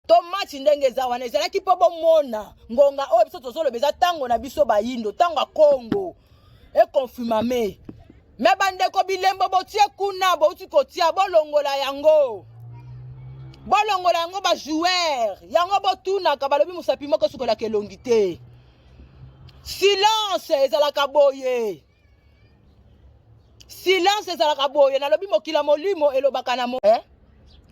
To match ndenge za wana ezalaki po bomona ngonga oyo biso tozolo beza tango na biso bayindo tango Congo e confirmame me bandeko bilembo botie kuna bouti kotia bolongola yango ba joueur yango botunaka balobi musapi moko sukola kelongi te silence ezalaka boye nalobi mokila molimo elobaka na mo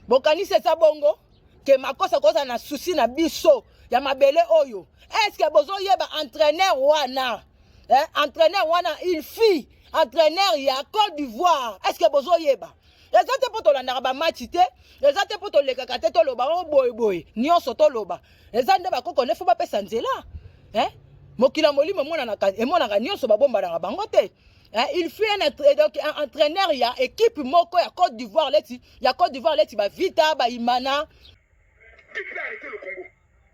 bokanise sa bongo ke makosa koza na souci na biso ya mabele oyo est-ce que bozo yeba entraîneur wana il fit entraîneur ya Côte d'Ivoire est-ce que bozo yeba ezate poto landaka ba match te ezate poto lekaka te toloba boy nyonso toloba ezande bakoko ne fo ba pesa nzela mokila molimo emonaka nyonso babomba na bango te. Il fait un entraîneur ya équipe moko ya Côte d'Ivoire leti ba vita ba imana. Qui peut arrêter le Congo?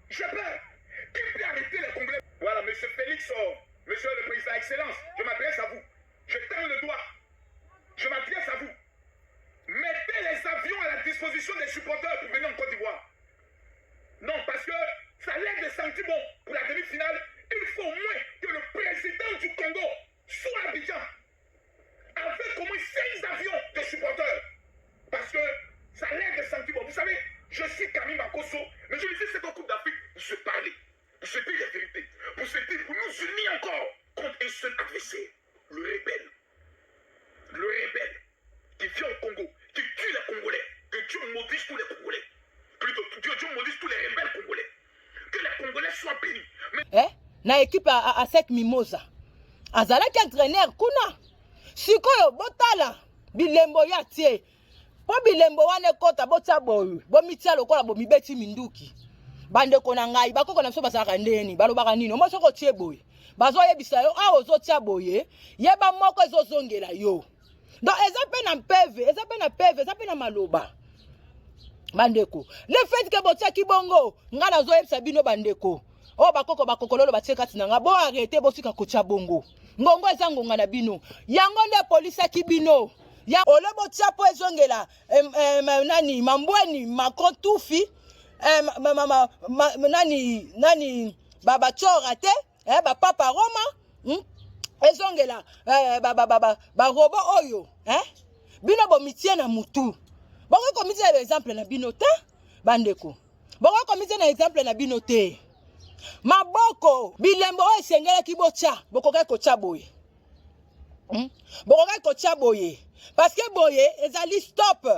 Je peux. Qui peut arrêter les Congolais? Voilà, monsieur Félix, monsieur le président, excellence, je m'adresse à vous. Je tends le doigt. Je m'adresse à vous. Mettez les avions à la disposition des supporters pour venir en Côte d'Ivoire. Non, parce que ça lève des sentiments pour la demi-finale. Il faut au moins que le président du Congo soit à Abidjan avec au moins 6 avions de supporters. Parce que ça lève des sentiments. Vous savez, je suis Camille Makosso, mais je disais c'est qu'au Coupe d'Afrique, pour se parler, pour se dire la vérité, pour se dire, pour nous unir encore contre un seul adversaire, le rebelle. Le rebelle qui vient au Congo, qui tue les Congolais, que Dieu maudisse tous les Congolais. Plutôt, que Dieu maudisse tous les rebelles Congolais. Que les Congolais soient bénis. Mais... na équipe à Sec Mimosa. Azalaki entraîneur kuna. Sikoyo botala bilembo ya tie. Po bilembo wane kota bota boyu. Bo mitia lokola bo mibeti minduki. Bande kona ngai bakoko na biso basaka ndeni balobaka nini omo soko tie boye. Bazo yebisa yo a ozo tia boye. Yeba moko ezozongela yo. Donc eza pe na maloba. Bandeko. Le fait que botia kibongo ngana zo yebisa bino bandeko. Oh bakoko lolo batie kati na nga bo arrêter bosika kotia bongo. Ngongo eza ngonga na bino. Yango nde police kibino. Ya olebo tia po ezongela nani mambweni makontufi nani baba chora te ba papa Roma ezongela ba robo oyo bino bo mitie na mutu. Bongo ko mitie exemple na bino te bandeko. Bongo ko mitie na exemple na bino te. Maboko bilembo esengela kibocha bokoka kocha boye. Bokoka kocha boye parce que boye ezali stop.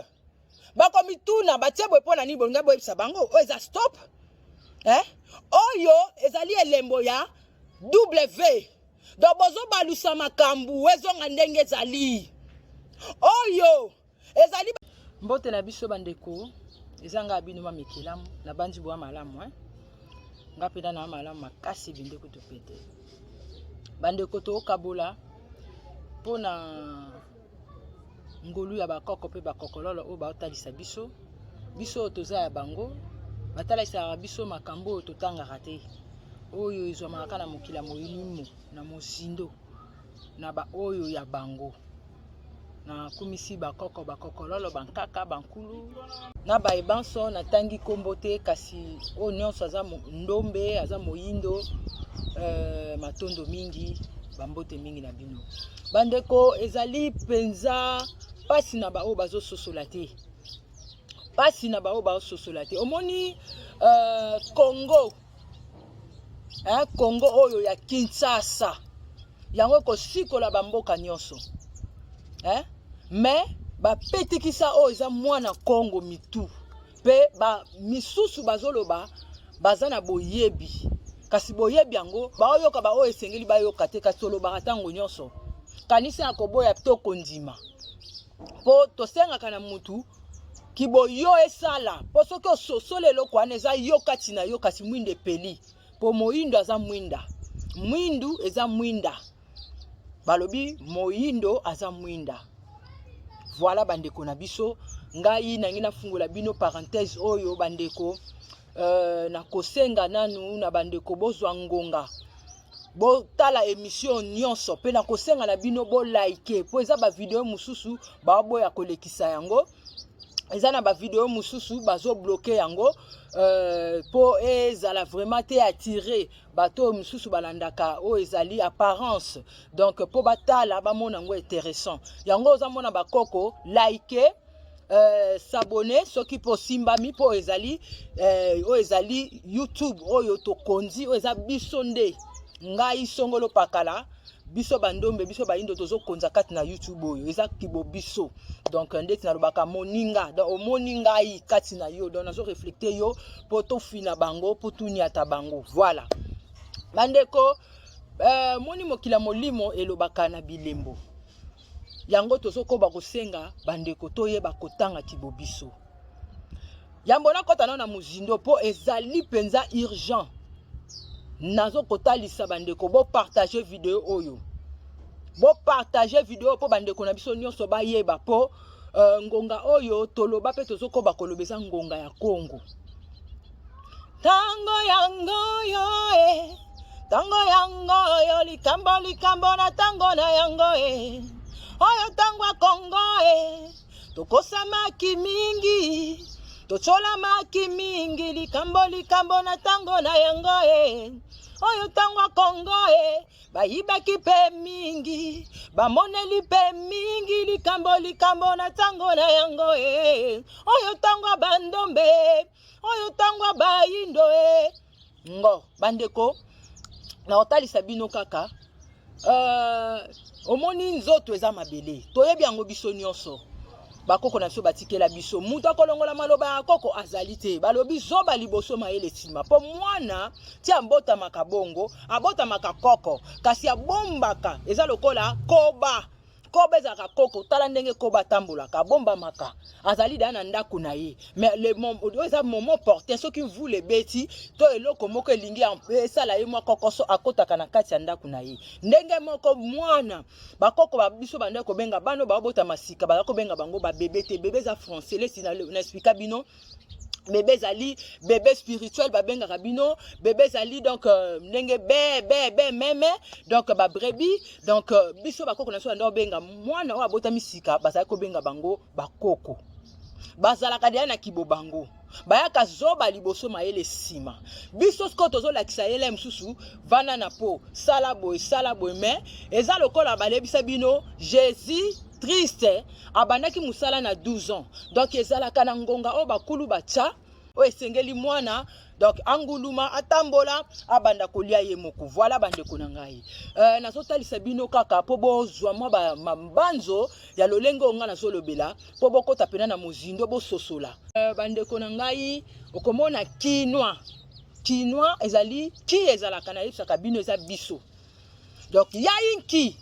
Bako mituna batie boye pona ni bonga boye sabango o eza stop. Oyo ezali elembo ya W. Do bozo balusa makambu ezonga ndenge ezali. Oyo ezali mbote na biso bandeko ezanga bino mamekelamu na bandi boa malamu ngapeda na malamu makasi binde kutopete bandeko to kabola pona ngolu ya bakoko pe bakokololo o baotalisa biso toza ya bango batalisa biso makambo totanga te oyo izwa makaka na mokila moyinimo na mosindo na ba oyo ya bango na kumisi bakoko lolo bankaka bankulu na baebanso na tangi kombote kasi o nyonso aza ndombe aza moyindo matondo mingi bambote mingi na bino bandeko ezali penza pasi na bao bazo sosola te omoni Congo oyo ya Kinshasa yango ko sikola bamboka nyonso mais ba petikisa o eza mwana Congo mitu pe ba misusu bazoloba bazana boyebi kasi boyebi yango baoyoka ba o esengeli bayoka te kasi toloba tango nyonso kanisa akoboya to kondima po tosenga kana mutu kiboyo esala po soki ososole eloko wana eza yoka tina yo kasi mwinde peli po moyindo aza mwindu eza mwinda balobi moyindo aza mwinda. Voilà bandeko na biso ngai nangina fungola bino parenthèse oyo bandeko na kosenga nanu na bandeko bozwa ngonga bo tala émission nyonso pe na kosenga na bino bo like po eza ba video mususu ba boya kolekisa yango ezana ba vidéo mususu bazo bloquer yango po ezala vraiment te attirer bato mususu balandaka o ezali apparence donc po batala bamona ngo intéressant yango ozamona bakoko like s'abonner soki po simbami po ezali o ezali YouTube oyo tokonzi o eza biso nde ngai songolo pakala biso bandombe biso baindo tozo konza kati na YouTube oyo eza kibo biso donc ndeti na lobaka moninga donc omoninga yi kati na yo donc nazo reflecter yo po to fina bango po tuniata bango voilà bandeko moni mokila molimo elobaka na bilembo yango tozo ko ba kosenga bandeko toyeba kotanga kibo biso yambo na kota na muzindo po ezali penza urgent nazo kotalisa bandeko bo partager vidéo oyo bo partager vidéo po bandeko na biso nyonso bayeba po ngonga oyo toloba pe tozoko bakolobeza ngonga ya Kongo tango yango yo likambo na tango na yango oyo tango ya Kongo tokosamaki mingi tocholamaki mingi likambo na tango na yango oyo tango ya Kongo bayibaki pe mingi bamoneli pe mingi likambo na tango na yango oyo tango ya bandombe oyo tango ya baindo ngo bandeko na otalisa bino kaka omoni nzoto eza mabele toyebi yango biso nyonso bakoko na biso batikela biso mutu akolongola maloba ya koko azali te balobi zoba liboso mayele nsima po mwana ti abotamaka bongo abotamaka koko kasi abombaka eza lokola koba ezalaka koko tala ndenge koba tambolaka abombamaka azali da na ndako na ye mais le eza moment porté soki mvule beti to eloko moko elingi esala ye mwa kokoso akotaka na kati ya ndako na ye ndenge moko mwana bakoko babiso banda kobenga bano babota masika bala kobenga bango ba bébé te bébé za français lesi na explica bino bébé zali bébé spirituel babenga rabino bébé zali donc ndenge be meme donc ba brebis donc biso bakoko na so ndo benga mwana wa bota misika bazali ko benga bango bakoko bazalaka dia na kibo bango bayaka zoba liboso mayele sima biso sko tozo lakisa yele msusu vana na po sala boy mais eza lokola balebisa bino Jésus triste abandaki musala na 12 ans donc ezalaka na ngonga o bakulu bacha o esengeli mwana donc anguluma atambola abanda kolia ye moko voilà bandeko na ngai nazotalisa bino kaka po bozwa mwa mambanzo ya lolengo nga nazolobela po bokota pena na mozindo bososola bandeko na ngai okomona kinwa ezali ki ezalaka na yebisaka bino eza biso donc yayinki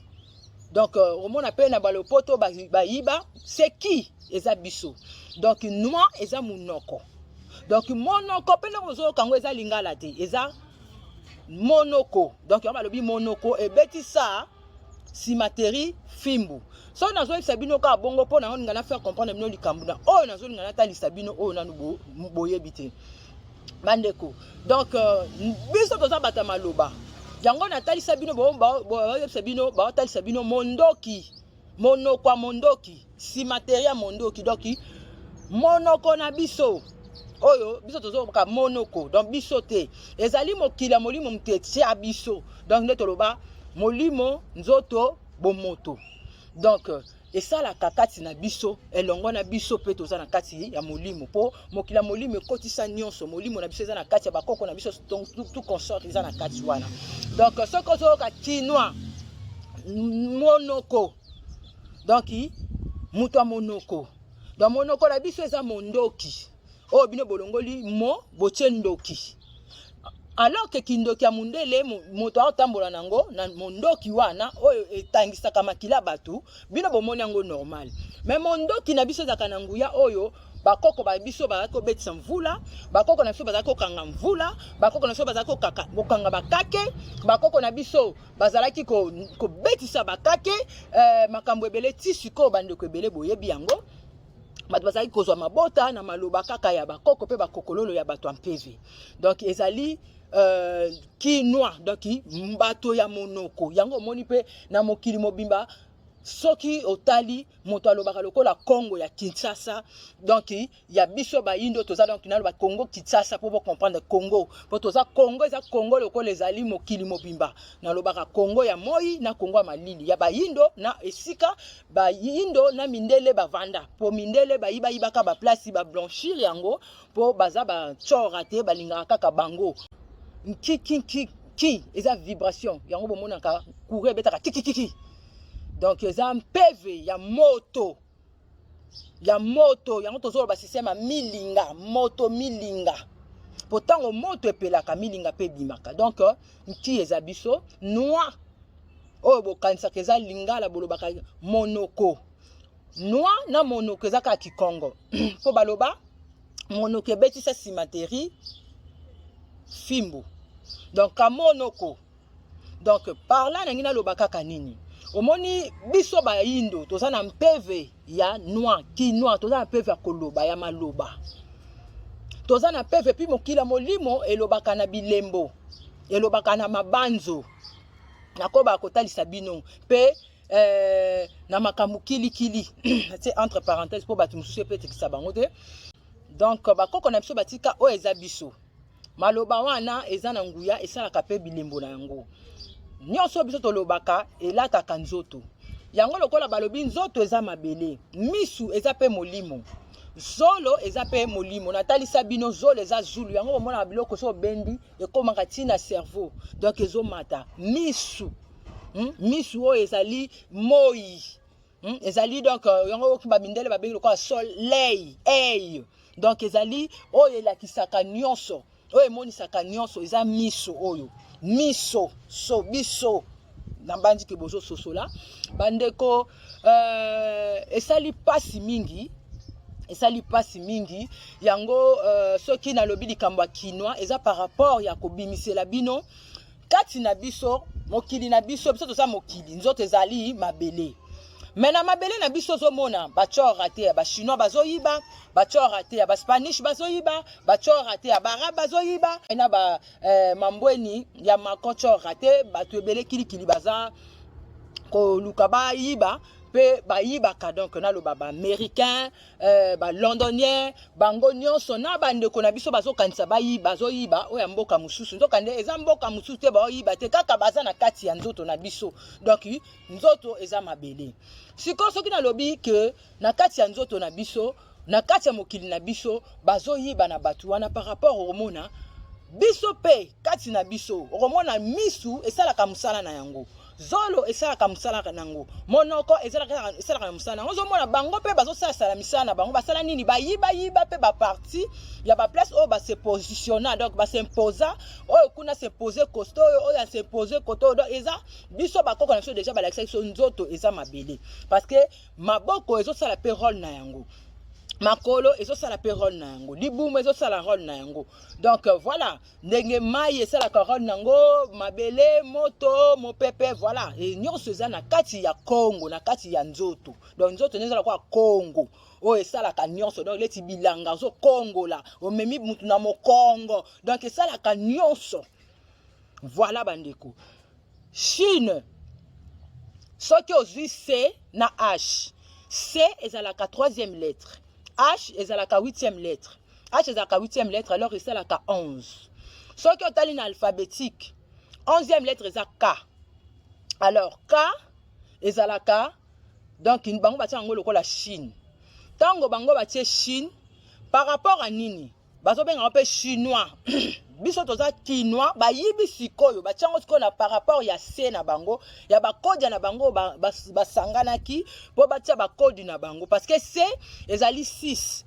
donc omona pe na balopoto bayiba c'est qui eza biso donc noir eza munoko donc monoko pe na ozo kango eza lingala te eza monoko donc on balobi monoko ebeti sa simateri fimbu so nazo sabino ka bongo po na ngana faire comprendre bino likambu na oyo nazo ngana talisa bino oyo nanu boyebi te bandeko donc biso toza bata maloba yango na talisa bino bino ba talisa bino mondoki monoko mondoki simateri mondoki donc monoko na biso oyo biso tozo ka monoko donc biso te ezali mokila molimo mtete a biso donc nde toloba molimo nzoto bomoto donc esala kakati na biso elongo na biso pe toza na kati ya molimo po mokila molimo ekotisa nyonso molimo na biso eza na kati ya bakoko na biso tout consort eza na kati wana donc soko zo ka kinwa monoko donc muto a monoko donc monoko na biso eza mondoki o bino bolongoli mo bochendoki alors que kindoki ya mundele moto atambola nango na mondoki wana oyo etangisaka makila batu bino bomoni yango normal mais mondoki na biso zaka na nguya oyo bakoko ba biso bazako betisa mvula bakoko na biso bazako kanga mvula bakoko na biso bazako kokanga bakake bakoko na biso bazalaki ko betisa bakake makambo ebele tisiko bandeko ebele boyebi yango bato bazali kozwa mabota na maloba kaka ya bakoko pe bakokololo ya bato ampevi donc ezali ki noir donc mbato ya monoko yango moni pe na mokili mobimba soki otali moto alobaka lokola Congo ya Kinshasa, donc ya biso ba indo toza donc naloba Congo Kinshasa pour comprendre Congo, pour toza Congo eza Congo lokola ezali mokili mobimba, nalobaka Congo ya moi na Congo ya malili, ya ba indo na esika ba indo na mindele bavanda, po mindele ba ibaka ba place ba blanchir yango po baza ba chora te balingaka kaka bango ki eza vibration yango bomonaka courir betaka ki. Donc, il y a un PV, il y a moto. Il y a moto. Il y a un système à milinga. Moto milinga. Pourtant, le moto est pelaka milinga pe bimaka. Donc, qui est abisso? Noir. Oh, bo kanisa keza linga la bolobaka monoko. Noir na monoko ezaka Kikongo. Po baloba monoko beti sa simateri fimbo. Donc, a monoko. Donc, par là, nangina lobaka kanini. Omoni biso ba indo toza na mpeve ya noir ki noir toza na mpeve ya koloba ya maloba toza na mpeve pi mokila molimo elobaka na bilembo elobaka na mabanzo nakoba kotalisa bino pe na makambo kilikili c'est entre parenthèses pour batu mususu pe tekisa bango te. Donc bakoko na biso batika o eza biso maloba wana eza na nguya esalaka pe bilembo na yango. Nyonso biso tolobaka elataka nzoto. Yango lokola balobi nzoto eza mabele. Misu eza pe molimo. Zolo eza pe molimo. Natalisa bino zolo eza zulu. Yango bomona biloko so bendi ekomaka tina cerveau. Donc ezo mata. Misu. Misu o ezali moi. Ezali donc yango ki babindele babengi lokola soleil. Ei. Donc ezali oyo elakisaka nyonso. Oyo emonisaka nyonso eza miso oyo. Miso, so, biso, nambandi ke bozo sosola, bandeko, esali pasi mingi, yango, soki na lobi likambo kinwa, eza par rapport ya kobimisela bino, kati na biso, mokili na biso, biso toza mokili, nzoto ezali mabele. Mena mabele na biso zomona, bachora te ya ba chinois bazoyiba, bachora te ya ba spanish bazoyiba, bachora te ya barab bazoyiba, ena ba mambweni ya makochora te, batu ebele kilikili baza ko luka ba yiba, pe ba yiba ka donc na lo ba américain, ba londonien, bango nyonso na bandeko na biso bazokanisa ba yiba bazoyiba oya mboka mususu. Donc ande eza mboka mususu te ba yiba te kaka baza na kati ya nzoto na biso. Donc nzoto eza mabele. Siko soki na lobi ke na kati ya nzoto na biso, na kati ya mokili na biso bazoyiba na batu wana par rapport au mona biso pe kati na biso romona misu esalaka musala na yango. Zolo esalaka musala na yango. Monoko esalaka na musala na yango. Ozomona bango pe bazosala misala na bango basala nini bayiba pe ba parti ya ba place o ba se positionner donc ba s'imposer o kuna se poser costaud o ya se poser costaud donc eza biso bakoko na biso déjà ba lakisa so nzoto eza mabele parce que maboko ezosala pe rôle na yango. Makolo ezosala pe rôle na yango, libumu ezosala rôle na yango. Donc voilà, ndenge mai esalaka rôle na yango, mabele, moto, mopepe, voilà. Et nyonso eza na kati ya Congo, na kati ya nzoto. Donc nzoto ezala kwa Congo. O esalaka nyonso, donc leti bilanga zo Congo la, o memi mutu na mokongo. Donc esalaka nyonso. Voilà bandeko. Chine. Soki ozwi C na H. C ezalaka troisième lettre. H est à la 8e lettre. H est à la 8e lettre, alors c'est à la 11. Ce qui est en alphabétique, 11e lettre est à K. Alors K est à la K. Donc, il bango bati ango loko la Chine. Tango bango bati Chine par rapport à nini. Bazo benga pe chinois. Biso toza kinois ba yibi sikoyo ba tiango sikoyo na par rapport ya C na bango ya ba code na bango ba sangana ki po ba tia ba code na bango parce que C ezali 6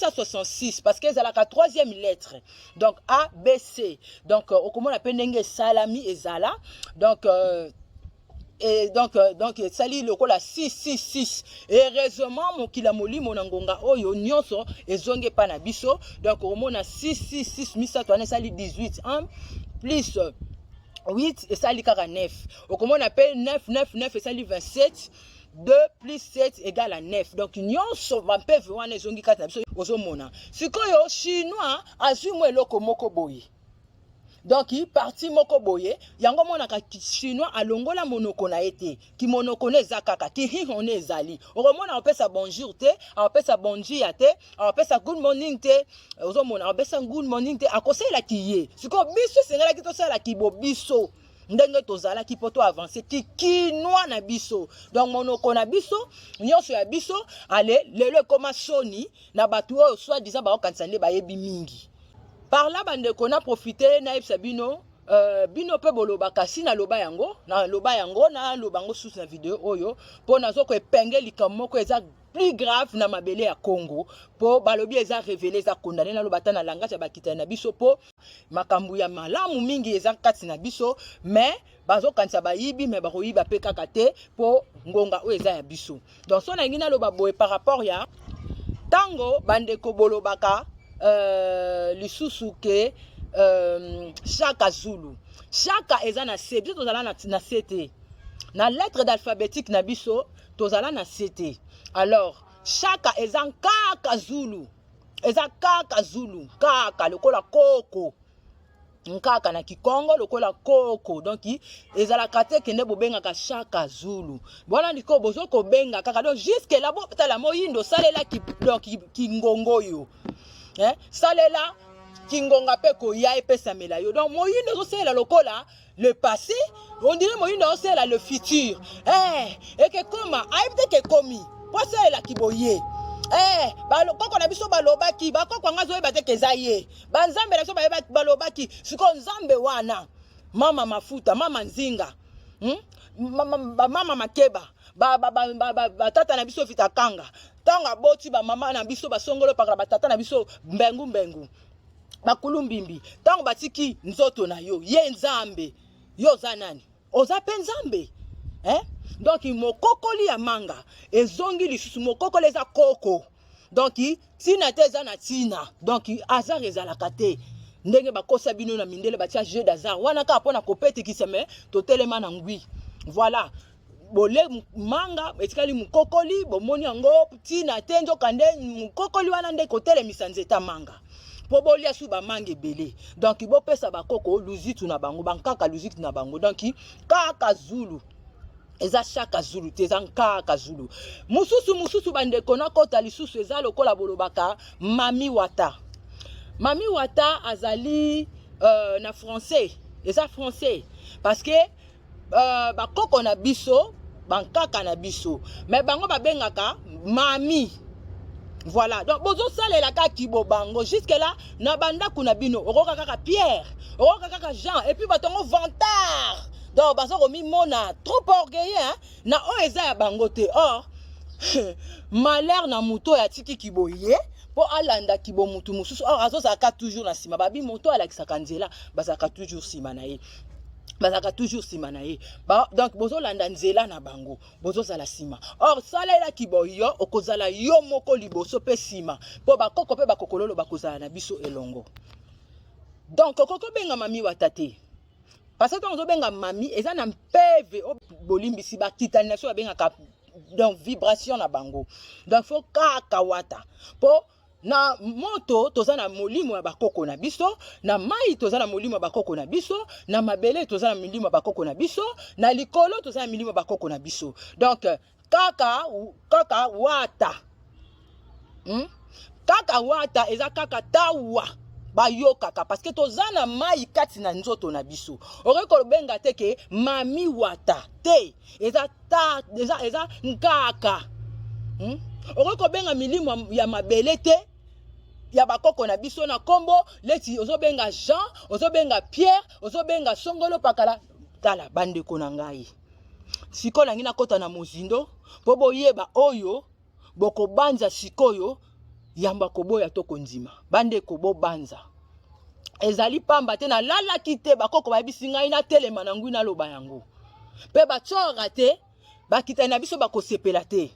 à 66 parce que ezala ka troisième lettre donc A B C donc okomona pe ndenge salami ezala donc et donc sali lokola 666 heureusement mokila molimo na ngonga oyo nyonso ezonge pa na biso donc omona 666 misato ane sali 18 1 plus 8 et sali 49 okomona pe 9 et sali 27 2 plus 7 égale à 9 donc nyonso bampeve wana ezongi kati na biso ozomona sikoyo chinois azwi mwe eloko moko boye Donc parti moko boye yango monaka chinois alongola monoko na ete ki monoko ne zakaka ki hihone ezali okomona opesa bonjour te opesa bonjour te opesa good morning te ozomona opesa good morning te akosela ki ye siko biso sengela ki tosala ki bo biso ndenge tozala ki poto avancer ki kinois na biso donc monoko na biso nyonso ya biso ale lelo koma soni na batu oyo soit disant ba okanisa nde bayebi mingi. Par là, bande qu'on a profité na bino bino pe boloba kasi na loba yango na lobango sous la vidéo oyo po nazo ko epenge likamo ko eza plus grave na mabele ya Congo po balobi eza révélé eza condamné na lobata na langage ya bakita na biso po makambu ya malamu mingi eza kati na biso mais bazo kanisa bayibi mais bakoyiba pe kaka te po ngonga o eza ya biso. Donc so na ngina loba boye par rapport ya tango bande ko bolobaka lisusu ke Chaka Zulu Chaka eza na C biso tozala na CT na lettre d'alphabétique na biso tozala na CT alors Chaka eza kaka Zulu kaka lokola koko nkaka na Kikongo lokola koko donc ezala kate kende bobengaka Chaka Zulu bona liko bozo ko benga kaka donc jusque là bo tala moyindo salela ki ngongo yo salela kingonga pe ko ya epesa mela yo donc moyindo zo sela lokola le passé on dirait moyindo zo sela le futur et que comment aibte ke komi po sela ki boye koko na biso balobaki bakoko ngazo yeba te kezaye banzambe na biso balobaki siko nzambe wana mama mafuta mama nzinga mama makeba tata na biso vitakanga tanga boti ba mama na biso basongolo pakala batata na biso mbengu bakulumbimbi tango batiki nzoto na yo ye nzambe yo za nani oza pe nzambe donc mokokoli ya manga ezongi lisusu mokokoli eza koko donc tina te eza na tina donc azar ezalaka te ndenge bakosa bino na mindele batia jeu d'azar wana ka pona kopetikisa me totelema na ngwi voilà bole manga etikali mukokoli bomoni yango tina te nzoka nde mukokoli wana nde kotelemisa nzeta manga po bolia su ba manga ebele donc bopesa bakoko luzitu na bango bankaka luzitu na bango donc kaka Zulu eza Chaka Zulu te eza kaka Zulu mususu bandeko na kota lisusu eza lokola bolobaka Mami Wata azali na français eza français parce que bakoko na biso bankaka na biso mais bango babengaka mami. Voilà, donc bozo salela ka kibo bango jusque là na banda kuna bino okoka kaka Pierre okoka kaka Jean et puis batongo vantard donc bazo komi mona trop orgueilleux na o eza ya bango te or malheur na muto ya tiki kiboye po alanda kibo mutu mususu or azo saka toujours na sima babi moto alakisaka nzela bazaka toujours sima na ye bazaka toujours sima na ye donc bozo landa nzela na bango bozo zala sima or salela kiboyo okozala yo moko liboso pe sima po bakoko pe bakokololo bakozala na biso elongo donc kokoko benga Mami Wata te parce que on benga mami eza na mpeve bolimbisi bakitani na so bengaka donc vibration na bango donc faut kaka Wata po na moto toza na molimo ya bakoko na biso na mai toza na molimo ya bakoko na biso na mabele toza na molimo ya bakoko na biso na likolo toza na molimo ya bakoko na biso donc kaka Wata kaka Wata eza kaka tawa bayokaka parce que toza na mai kati na nzoto na biso okoko benga te ke Mami Wata te eza nkaka okoko benga milimo ya mabele te ya bakoko na biso na kombo leti ozobenga Jean ozobenga Pierre ozobenga songolo pakala tala bandeko na ngai sikola ngina kota na mozindo po boyeba oyo boko banza sikoyo yamba koboya to konzima bandeko bo banza ezali pamba te na lala kite bakoko bayebisi ngai na telema na ngui na loba yango pe batsora te bakita na biso bakosepela te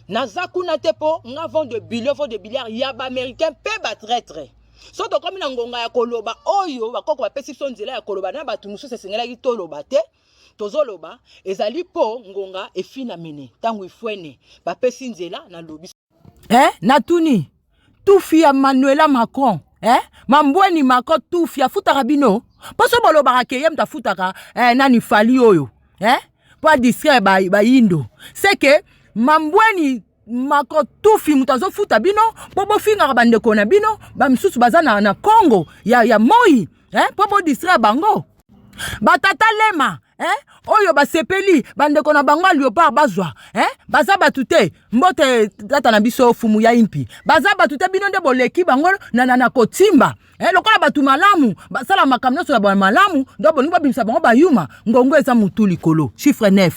naza kuna te po nga vend de billard ya ba américain pe ba traître so to komi na ngonga ya koloba oyo bakoko bapesi so nzela ya koloba na batu mususu esengelaki toloba te tozoloba ezali po ngonga efina mene tango ifwene bapesi nzela na lobi natuni tufi ya Manuela Macron Mambweni mako tufi afutaka bino. Poso bolo barake yem ta futaka nani fali oyo. Pas distraire ba indo. C'est que mambweni mako tufi mutazo futa bino bobo finga bande kona bino ba msusu bazana na Congo ya moi bobo distraire bango. Batata lema oyo basepeli bande kona bango Léopard bazwa baza batute mbote tata na biso fumu ya impi baza batute bino nde boleki bango na kotimba lokola batu malamu basala makamno so ba malamu ndo bolingo babimisa bango bayuma ngongo eza mutu likolo chiffre 9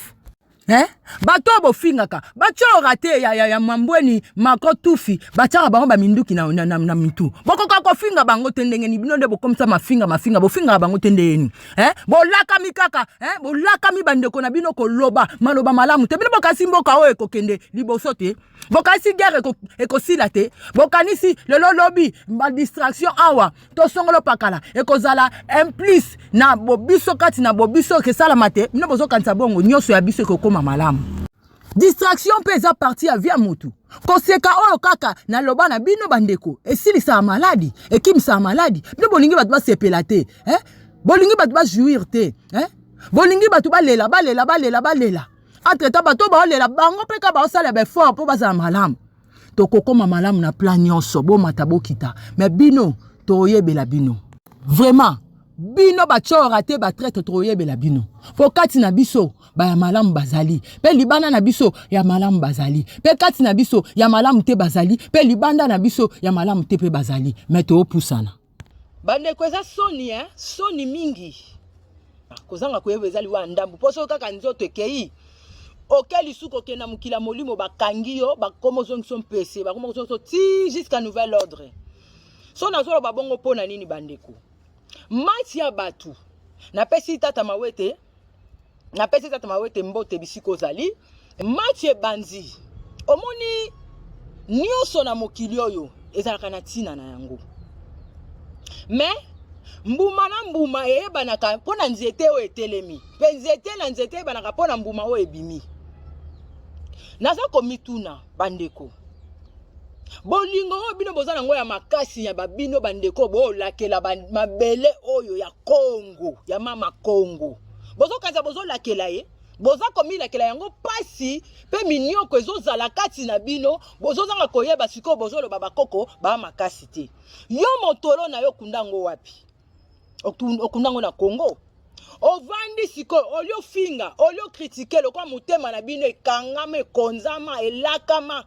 bato bofingaka bacho rate ya mambweni mako tufi bachaka bango ba minduki na mitu bokoka kofinga bango tendengeni bino nde bokomisa mafinga bofinga bango tendeni bolaka mikaka bolaka mibandeko na bino koloba maloba malamu te bino bokasi mboka o ekokende liboso te bokasi guerre ekosila te bokanisi lelo lobi ba distraction awa to songolo pakala ekozala implice na bobiso kati na bobiso kesala mate bino bozokanisa bongo nyoso ya biso ekokoma malamu. Distraction pesa parti ya via mutu. Koseka oyo kaka na loba na bino bandeko. Esili sa maladi, ekim sa maladi. Bino bolingi batu ba sepela te, bolingi batu ba jouir te, bolingi batu ba lela. Entre temps bato ba lela bango peka ba osala be fort po baza malamu. To kokoma malamu na plan nyonso bo matabokita. Mais bino to yebela bino. Vraiment bino bachora te ba traite troye bela bino. Fokati na biso ba ya malamu bazali. Pe libana na biso ya malamu bazali. Pe kati na biso ya malamu te bazali. Pe libanda na biso ya malamu te pe bazali. Meto opusana. Bande kweza soni soni mingi. Kozanga kwebe ezali wa ndambu. Poso kaka nzoto ekei. Okeli suko kena mukila molimo bakangi yo bakomo zongiso mpese bakomo zongiso ti jusqu'à nouvel ordre. So nazolo babongo pona nini bandeko. Mati ya batu na pesi tata mawete mbote bisiko zali mati e banzi omoni nyoso na mokili oyo ezalaka na tina na yango mais mbuma na mbuma eyebanaka mpona nzete oyo etelemi pe nzete na nzete eyebanaka mpona mbuma oyo ebimi naza komituna bandeko bolingo bino bozana ngo ya makasi ya babino bandeko bo lakela mabele oyo ya Congo ya mama Congo bozo kaza bozo lakela ye boza komi lakela yango pasi pe minyoko ezozala kati na bino bozo zanga koyeba siko bozo lo baba koko ba makasi te yo motolo na yo kundango wapi okundango na Congo ovandi siko olio finga olio critiquer lokwa mutema na bino ekangama konzama elakama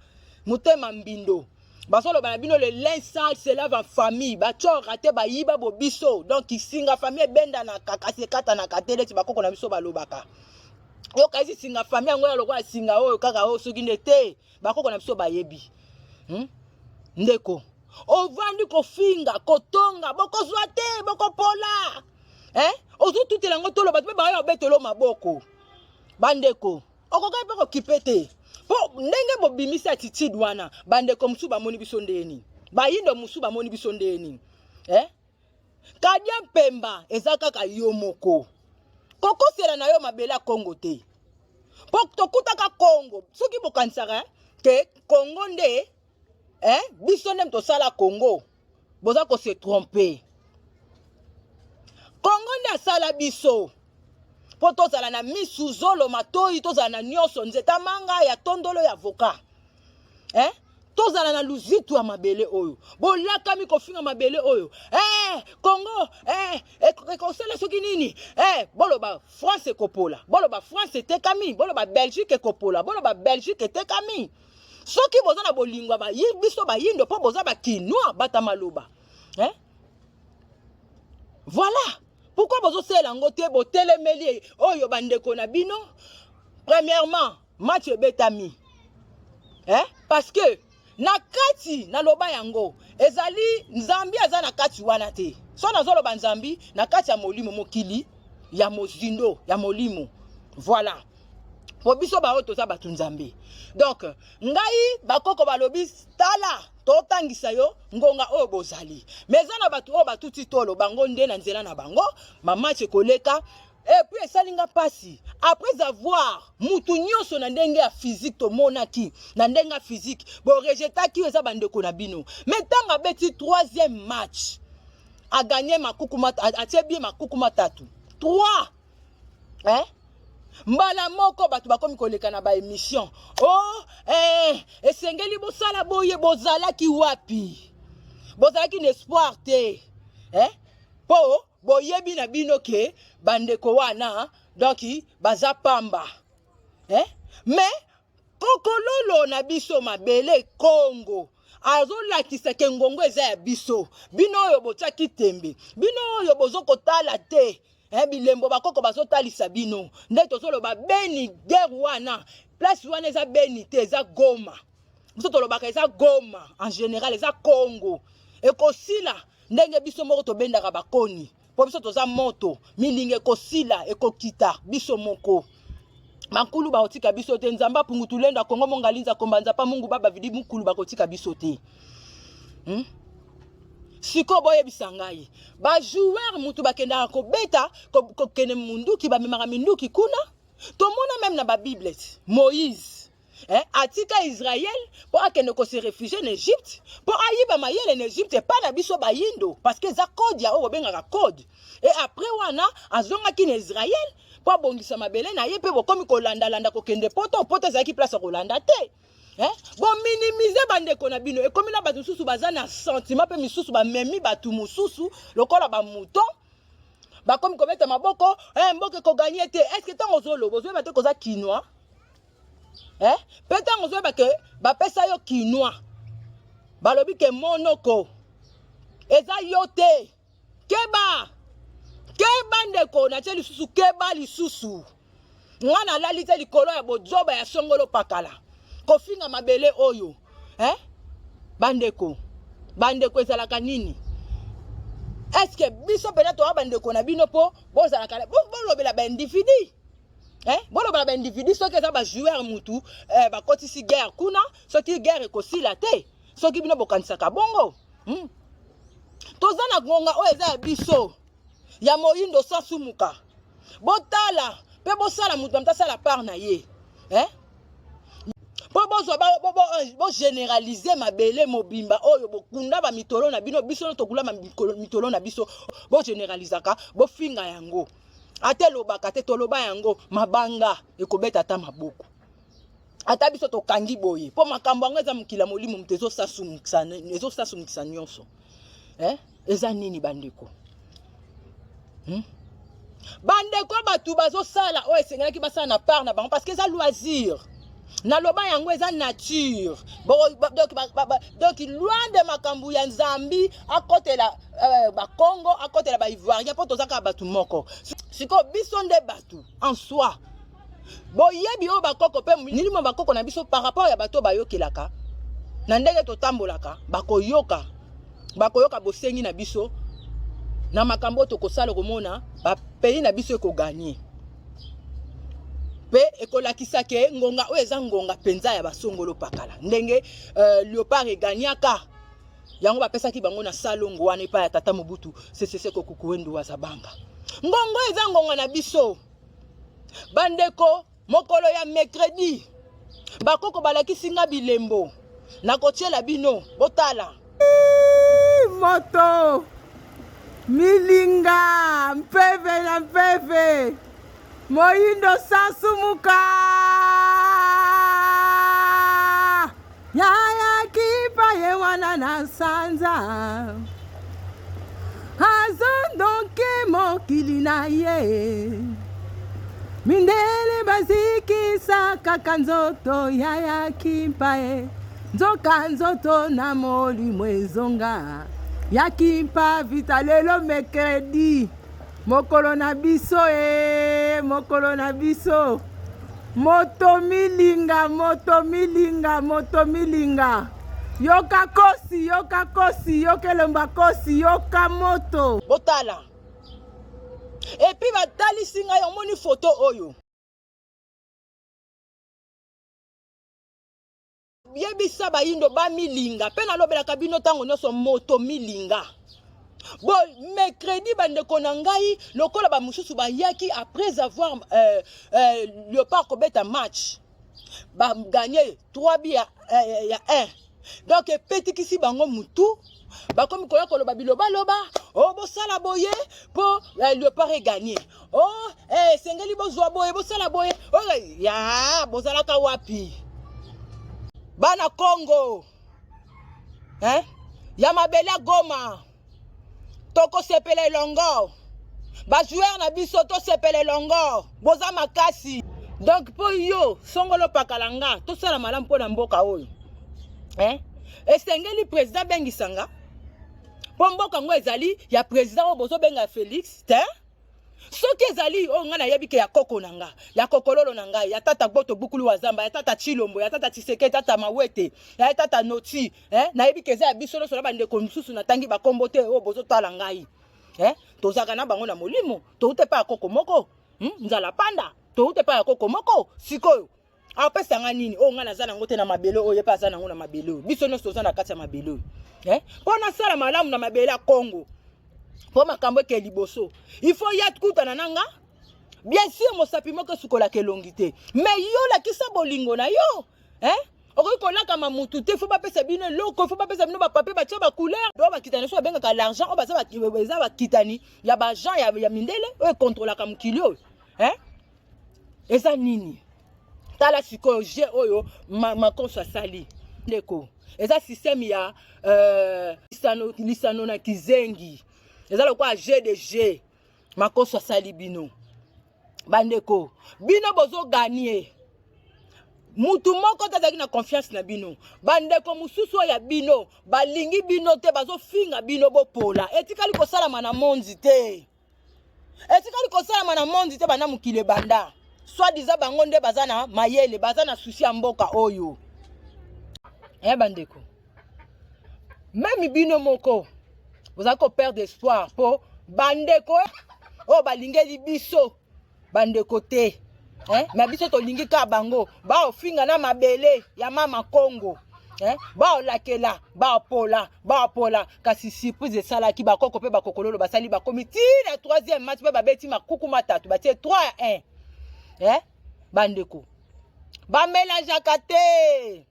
mutema mbindo basolo banabino le linge sale se lave en famille bacho raté ba yiba bobiso donc isinga famille benda na kakase kata na katele ti bakoko na biso balobaka yo kazi singa famille ngo ya lokwa singa oyo kaka o soki ndete bakoko na biso bayebi ndeko ovandi ko finga kotonga boko zwate boko pola ozo tutela ngo tolo batu ba yo betelo maboko bandeko okoka pe ko kipete po ndenge bobimisa attitude wana bande ko musu bamoni biso ndeni bayindo musu bamoni biso ndeni kadia mpemba ezaka ka yo moko kokosela na yo mabela Congo te po tokutaka Congo soki bokansaka ke Congo nde biso nem to sala Congo boza ko se tromper Congo nde sala biso po tozala na misuzolo matoi tozala na nyoso nzeta manga ya tondolo ya avocat tozala na luzitu ya mabele oyo bolaka mi kofinga mabele oyo Congo ekosala soki nini boloba France ekopola boloba France etekami boloba Belgique ekopola boloba Belgique etekami soki boza na bolingwa ba biso bayindo po boza ba kinwa bata maloba voilà. Pourquoi vous avez langoté botelemeli oyo bandeko na bino? Premièrement, match betami. Parce que na kati na loba yango ezali nzambi aza na kati wana te. So na zolo banzambi na kati ya molimo mokili ya mozindo ya molimo. Voilà. Po biso ba oto za batu nzambi. Donc ngai bakoko balobi tala totangisa yo ngonga oyo bozali meza na batu oyo batuti tolo bango nde na nzela na bango mama che koleka Et puis esalinga pasi après avoir mutu nyonso na ndenge ya physique to monaki na ndenge ya physique bo rejetaki eza bandeko na bino mais tanga beti 3e match a gagné makukuma atie bien makukuma tatu 3 hein mbala moko bato bakomi koleka na ba émission oh esengeli bosala boye bozalaki wapi bozalaki n'espoir te hein po boyebi na bino ke bandeko wana donc baza pamba mais kokololo na biso mabele Congo azolakisa ke ngongo eza ya biso bino oyo botiaki tembe bino oyo bozokotala te bilembo bakoko bazotalisa bino nde tozoloba beni guerre wana place wana eza beni te eza Goma biso tolobaka eza Goma en général eza Congo ekosila ndenge biso moko tobendaka bakoni po biso toza moto milinga ekosila ekokita biso moko makulu bakotika biso te nzamba pungutulenda Kongo mongalinza kombanza pa mungu baba vidi mukulu bakotika biso te siko boyebisa ngai ba joueur mutu bakendaka kobeta kokene munduki bamemaka minduki kuna tomona même na ba bible Moïse atika Israël po akende ko se réfugier en Égypte po ayiba mayele en Égypte pa na biso bayindo parce que za code ya o bengaka code et après wana azongaki na Israël po abongisa mabele na ye pe bokomi kolanda landa kokende poto ezaki place kolanda te bon minimiser bandeko na bino ekomi na bato mususu baza na sentiment pe misusu bamemi bato mususu lokola bamuton bakomi kobeta maboko mboke koganye te est-ce que ntango ozoloba ozoyeba te koza kinois pe ntango ozoyeba ke bapesa yo kinois balobi ke monoko eza yo te keba ndeko na tie lisusu keba lisusu mwana alali te likolo ya bozoba ya songolo pakala kofinga mabele oyo bandeko ezalaka nini est-ce que biso pena to bandeko na bino po bozalaka bolobela ba individu bolobela ba individu soki eza ba joueur mutu bakotisi guerre kuna soki guerre ekosila te soki bino bokanisaka bongo toza na ngonga oyo eza ya biso ya moyindo sasumuka botala pe bosala mutu amtasala part na ye po bo généraliser mabele mobimba oyo bokunda ba mitolo na bino biso no tokula mitolo na biso bo généralisaka bo finga yango ate lobaka te toloba yango mabanga ekobeta ta maboko ata biso tokangi boye po makambo yango eza mokila molimo mutu ezosasumikisa nyonso eza nini bandeko bandeko bato bazosala oyo esengelaki basala na part na bango parce que eza loisir na loba yango eza nature donc loin de makambo ya nzambi akotela bakongo akotela baivoirien mpo toza kaka bato moko sikoyo biso nde bato en soi boyebi oyo bakoko mpe nilimo bakoko na biso par rapport ya bato bayokelaka na ndenge totambolaka bakoyoka bosengi na biso na makambo tokosala komona bapeyi na biso ekoganye pe ekolakisa ke ngonga oyo eza ngonga penza ya basongolo pakala ndenge Léopard eganyaka yango bapesaki bango na salongo wana epai ya tata Mobutu Sese Kukuwendu Wazabanga ngongo eza ngonga na biso bandeko mokolo ya mercredi bakoko balakisi nga bilembo nakotiela bino botala moto milinga mpeve na mpeve moyindo sasumuka yaya kipa ye wana na sanza azondoke mokili na ye mindele bazikisa kaka nzoto yaya kipa ye nzoka nzoto na molimo ezonga yakimpa vita lelo mercredi mokolo na biso mokolo na biso moto milinga yoka kosi yokelomba kosi yoka moto botala epi batalisi ngai omoni foto oyo yebisa bayindo bamilinga pe nalobelaka bino ntango nyonso moto milinga Bon, mercredi, bandeko na ngai, lokola ba mususu ba yaki après avoir Léopard kobeta match. Ba gagné 3 buts à 1. Donc petit kisi bango mutu, ba komi koya koloba biloba loba, oh bosala boye po Léopard est gagné. Oh sengeli bozwa boye bosala boye. Oh ya bozala ka wapi. Bana Congo. Ya mabele Goma. Toko sepele longo. Ba joueur na biso to sepele longo. Boza makasi. Donc po yo songolo pakalanga to sala malamu po na mboka oyo. Esengeli président bengisanga. Po mboka ngo ezali ya président o bozo benga Félix, te? Soki ezali o nga na yebike ya koko nanga, ya kokololo nanga, ya tata Gboto Bukulu Wazamba, ya tata Chilombo, ya tata Tshisekedi, tata Mawete, ya tata Noti, na yebike eza ya biso so na bande ko mususu na tangi ba kombote o bozo tala ngai. Tozaka na bango na molimo, to ute pa koko moko, nzala panda, to ute pa koko moko, sikoyo. Apesa nga nini o nga na zana ngote na mabelo o yepa zana ngo na mabelo. Biso no soza na kati ya mabelo. Pona sala malamu na mabelo ya Congo. Pour makambo ke liboso il faut yat kutana nanga bien sûr mo sapimo ke sukola ke longité mais yo la kisa bolingo na yo oko ko la kama mutu te faut pas pesa bino loko faut pas pesa bino ba papier ba tia ba couleur do ba kitana so benga ka l'argent o ba za ba kitani ya ba gens ya mindele o contrôler ka mukilio eza nini tala siko je oyo makonso sali ndeko eza système ya lisano na kizengi. Eza lokwa GDG makoso sali bino bandeko bino bozo gagner mutu moko tazaki na confiance na bino bandeko mususu ya bino balingi bino te bazo finga bino bopola etikali ko sala mana monzi te bana mukile banda soit disant bango nde bazana mayele bazana souci ya mboka oyo bandeko même bino moko vous avez perdre espoir pour bandeko oh balingeli biso bandeko te mais biso to lingi ka bango ba ofinga na mabele ya mama Congo ba olakela ba pola kasi surprise esalaki bakoko pe bakokololo basali bakomiti na 3e match pe babeti makuku matatu batie 3-1 bandeko ba mélange kate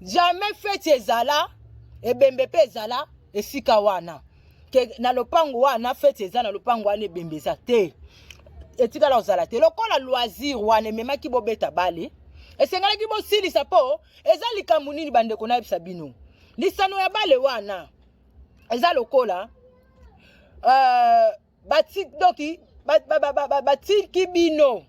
jamais fait ezala ebembe pe ezala esika wana ke na lopango wana fete eza na lopango wana ebembe eza te etika la ozala te lokola loisir wana memaki bobeta bale esengalaki bosilisa po eza likambo nini bandeko na yebisa bino lisano ya bale wana eza lokola batiki bino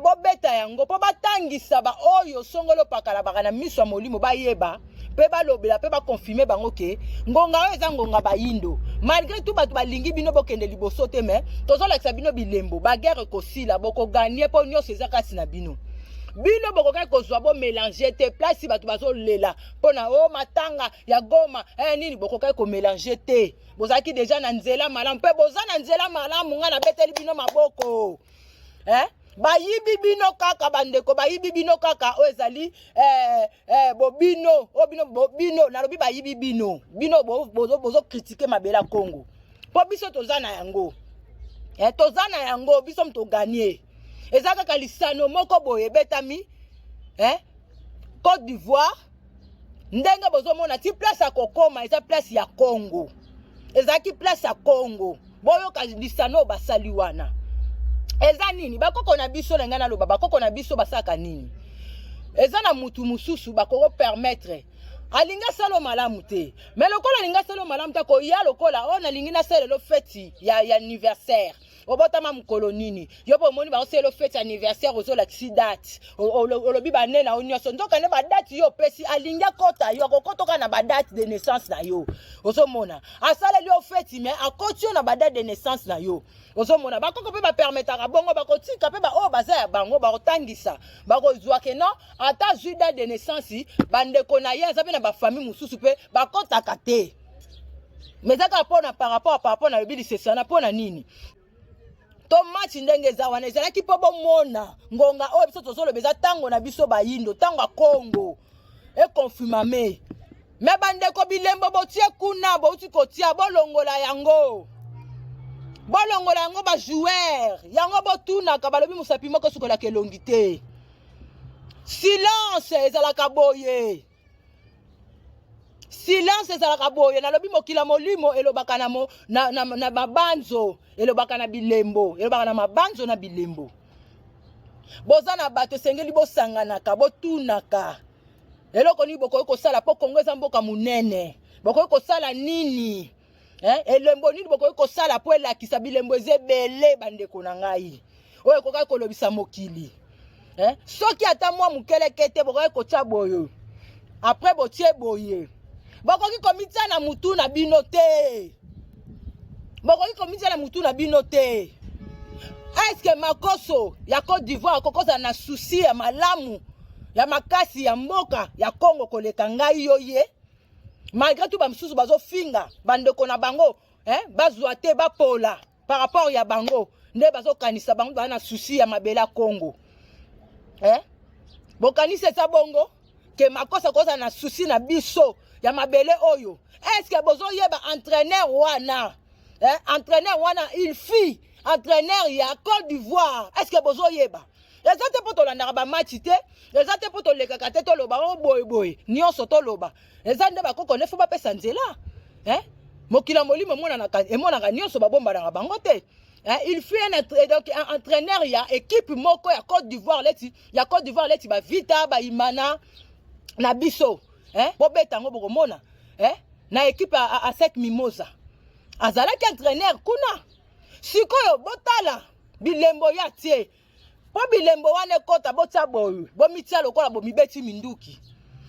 bobeta yango po batangisa ba oyo songolo pakala baka na miso ya molimo bayeba pe balobela pe bakonfirme bango ke ngonga oyo eza ngonga bayindo malgré tout bato balingi bino bokende liboso te me tozolakisa bino bilembo baguerre ekosila bokoganie mpo nyonso eza kasi na bino bokokaki kozwa bomélange te place bato bazolela mpona o matanga ya Goma nini bokokaki komélange te bozalaki deja na nzela malamu mpe boza na nzela malamu nga na beteli bino maboko bayibi bino kaka bandeko bayibi bino kaka o ezali bobino nalobi bayibi bino bozo critiquer mabela Congo po biso toza na yango biso mto gagner eza kaka lisano moko boye betami Côte d'Ivoire ndenge bozo mona ti place ya kokoma eza place ya Congo ezaki place ya Congo boyo ka lisano basali wana eza nini bakoko na biso lenga na loba bakoko na biso basaka nini eza na mutu mususu bakoko permettre alinga salo malamu te mais lokola alinga salo malamu te ko ya lokola on alingi na selo feti ya anniversaire obotama mukolo nini yo po moni ba selo feti anniversaire ozola date olobi banena onyoso ndoka ne ba date yo pesi alinga kota yo kokotoka na ba date de naissance na yo ozomona asala li feti mais akoti na ba date de naissance na yo ozomona bakoko pe ba permettre bongo bakotika pe ba o baza ya bango bakotangisa bakozwa ke non ata juda de naissance bandeko na ye azabe na ba famille mususu pe bakotaka te mais zaka pona par rapport na bibili sesana pona nini to match ndenge za wana ezalaki po bomona ngonga oyo biso tozoloba eza tango na biso bayindo tango ya Congo e confirmame Me bandeko bilembo botie kuna bouti kotia bolongola yango. Bolongola yango ba joueur. Yango botuna ka balobi musapi moko sukola kelongite. Silence ezalaka boye. Silence ezalaka boye. Nalobi mokila molimo elobaka na mabanzo, elobaka na bilembo, elobaka na mabanzo na bilembo. Boza na bato sengeli bosanganaka, botunaka. Eloko ni boko ko sala po Kongo eza mboka munene. Boko ko sala nini? Elembo nini boko ko sala po elakisa bilembo ezebele bandeko na ngai. Oyo koka kolobisa mokili. Soki ata mwa mukelekete boko ko tia boyo. Après botie boye. Boko ki komitia na mutu na bino te. Boko ki komitia na mutu na bino te. Est-ce que makoso ya Côte d'Ivoire kokoza na souci ya malamu ya makasi ya mboka ya Congo koleka ngai yoye? Malgré tout bamsusu bazo finga bandeko na bango bazwa te bapola par rapport ya bango nde bazo kanisa bango ba na souci ya mabela Congo. Bokanisa sa bongo ke makosa koza na souci na biso ya mabele oyo. Est-ce que bozo yeba entraîneur wana? Entraîneur wana il fit entraîneur ya Côte d'Ivoire. Est-ce que bozo yeba? Les autres pour tolanda ba match te, les autres pour toleka kate to loba o boy boy. Nyonso to loba. Les autres ba ko connaît faut pas pesa nzela. Mokila molimo mona na ka emona ka nyonso ba bomba na bango te. Il fait un entraîneur ya équipe moko ya Côte d'Ivoire leti, ya Côte d'Ivoire leti ba Vita ba Imana na biso. Bo beta ngo boko mona. Na équipe à 7 Mimosa. Azala ki entraîneur kuna. Sikoyo botala bilembo ya tie. Po bilembo wane kota botia boyu. Bo mitia lokola bo mibeti minduki.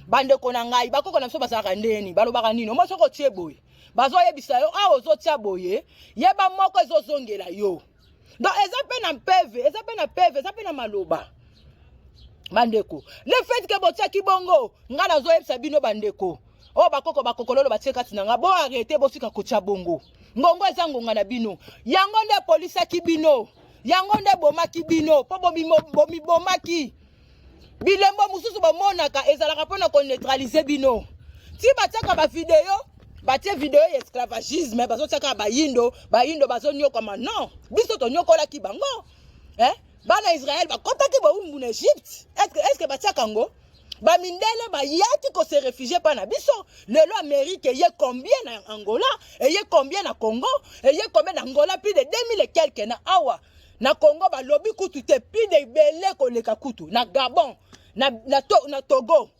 Bande kona ngai bakoko na biso basaka ndeni balobaka nini omo soko tie boye. Bazo yebisa yo a ozo tia boye. Yeba moko ezozongela yo. Donc eza pe na PV, eza pe na PV, eza pe na maloba. Bandeko. Le fait que botia kibongo ngana zo yebisa bino bandeko. O bakoko lolo batie kati na nga bo arrêter bo sika kotia bongo. Ngongo eza ngonga na bino. Yango nde police kibino. Yango nde bomaki bino. Po bomi bomaki. Bilembo mususu bamonaka ezalaka pona ko neutraliser bino. Ti batiaka ba video, batie video ya esclavagisme, bazotiaka ba yindo bazo nyoka non. Biso to nyokola ki bango. Bana Israël ba kotaki ba umbu na Egypte. Est-ce que batiaka ngo? Ba mindele ba yaki ko se réfugier pa na biso. Lelo Amérique ye combien na Angola, et ye combien na Congo, et ye combien na Angola plus de 2000 et quelques na awa. Na Congo ba lobi kutu te plus de belé ko leka kutu na Gabon, na Togo,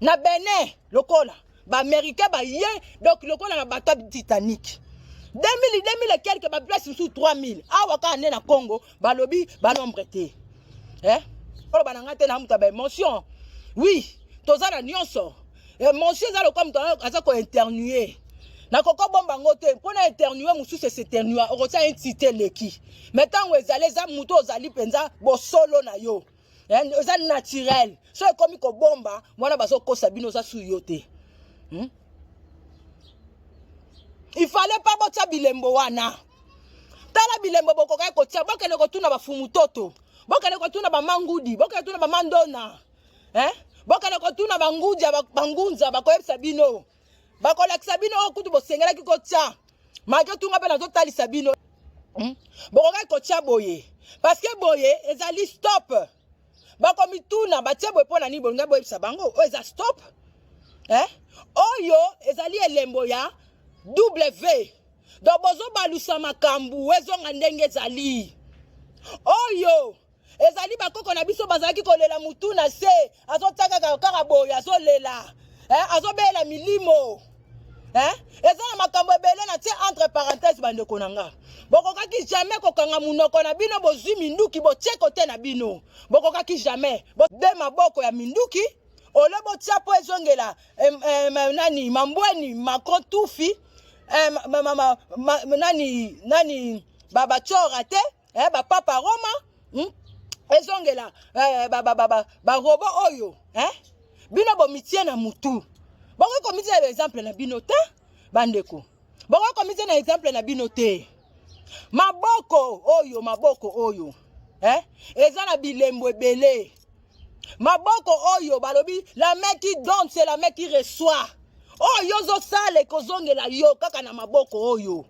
na Benin lokola ba américain ba ye donc lokola na bateau Titanic. 2000 et quelques ba place sous 3000. Awa ka na Congo ba lobi ba nombre te. Olo bananga te na muta ba émotion. Oui, tozana nyonso. Émotion za lokola muta aza ko internuer. Na koko bomba ngote pona internuer mususu s'éternuer okotia entité leki. Metango ezale za muto ozali penza bo solo na yo. Eza naturel. So ekomi ko bomba mwana bazo kosa bino za su yote. Il fallait pas botia bilembo wana. Tala bilembo bokoka ko tia bokene ko tuna ba fumu toto. Bokene ko tuna ba mangudi, bokene tuna ba mandona. Bokene ko tuna ba nguja bangunza bakoyebisa bino. Bakolakisa bino okutu bosengela ki ko tia. Malgré tout nga pe nazo talisa bino. Bokoka ko tia boye. Parce que boye ezali stop. Bakomi tuna batie boye pona ni bonga boye bisa bango. O eza stop. Oyo ezali elembo ya W. Donc bozo balusa makambu ezonga ndenge ezali. Oyo ezali bakoko na biso bazaki kolela mutu na se azotaka kaka boye azolela. Azobela milimo. Ezana makambo ebele na tie entre parenthèses bandeko nanga. Bokokaki jamais kokanga munoko na bino bozwi minduki botie kote na bino. Bokokaki jamais. De maboko ya minduki ole botia po ezongela nani mambweni Macron tufi nani baba chora te ba papa Roma ezongela ba robo oyo bino bomitie na mutu. Boko komitie na exemple na bino te bandeko. Boko komitie na exemple na bino te. Maboko oyo eza na bilembo ebele. Maboko oyo balobi la main qui donne c'est la main qui reçoit. Oyo zo sale kozongela yo kaka na maboko oyo.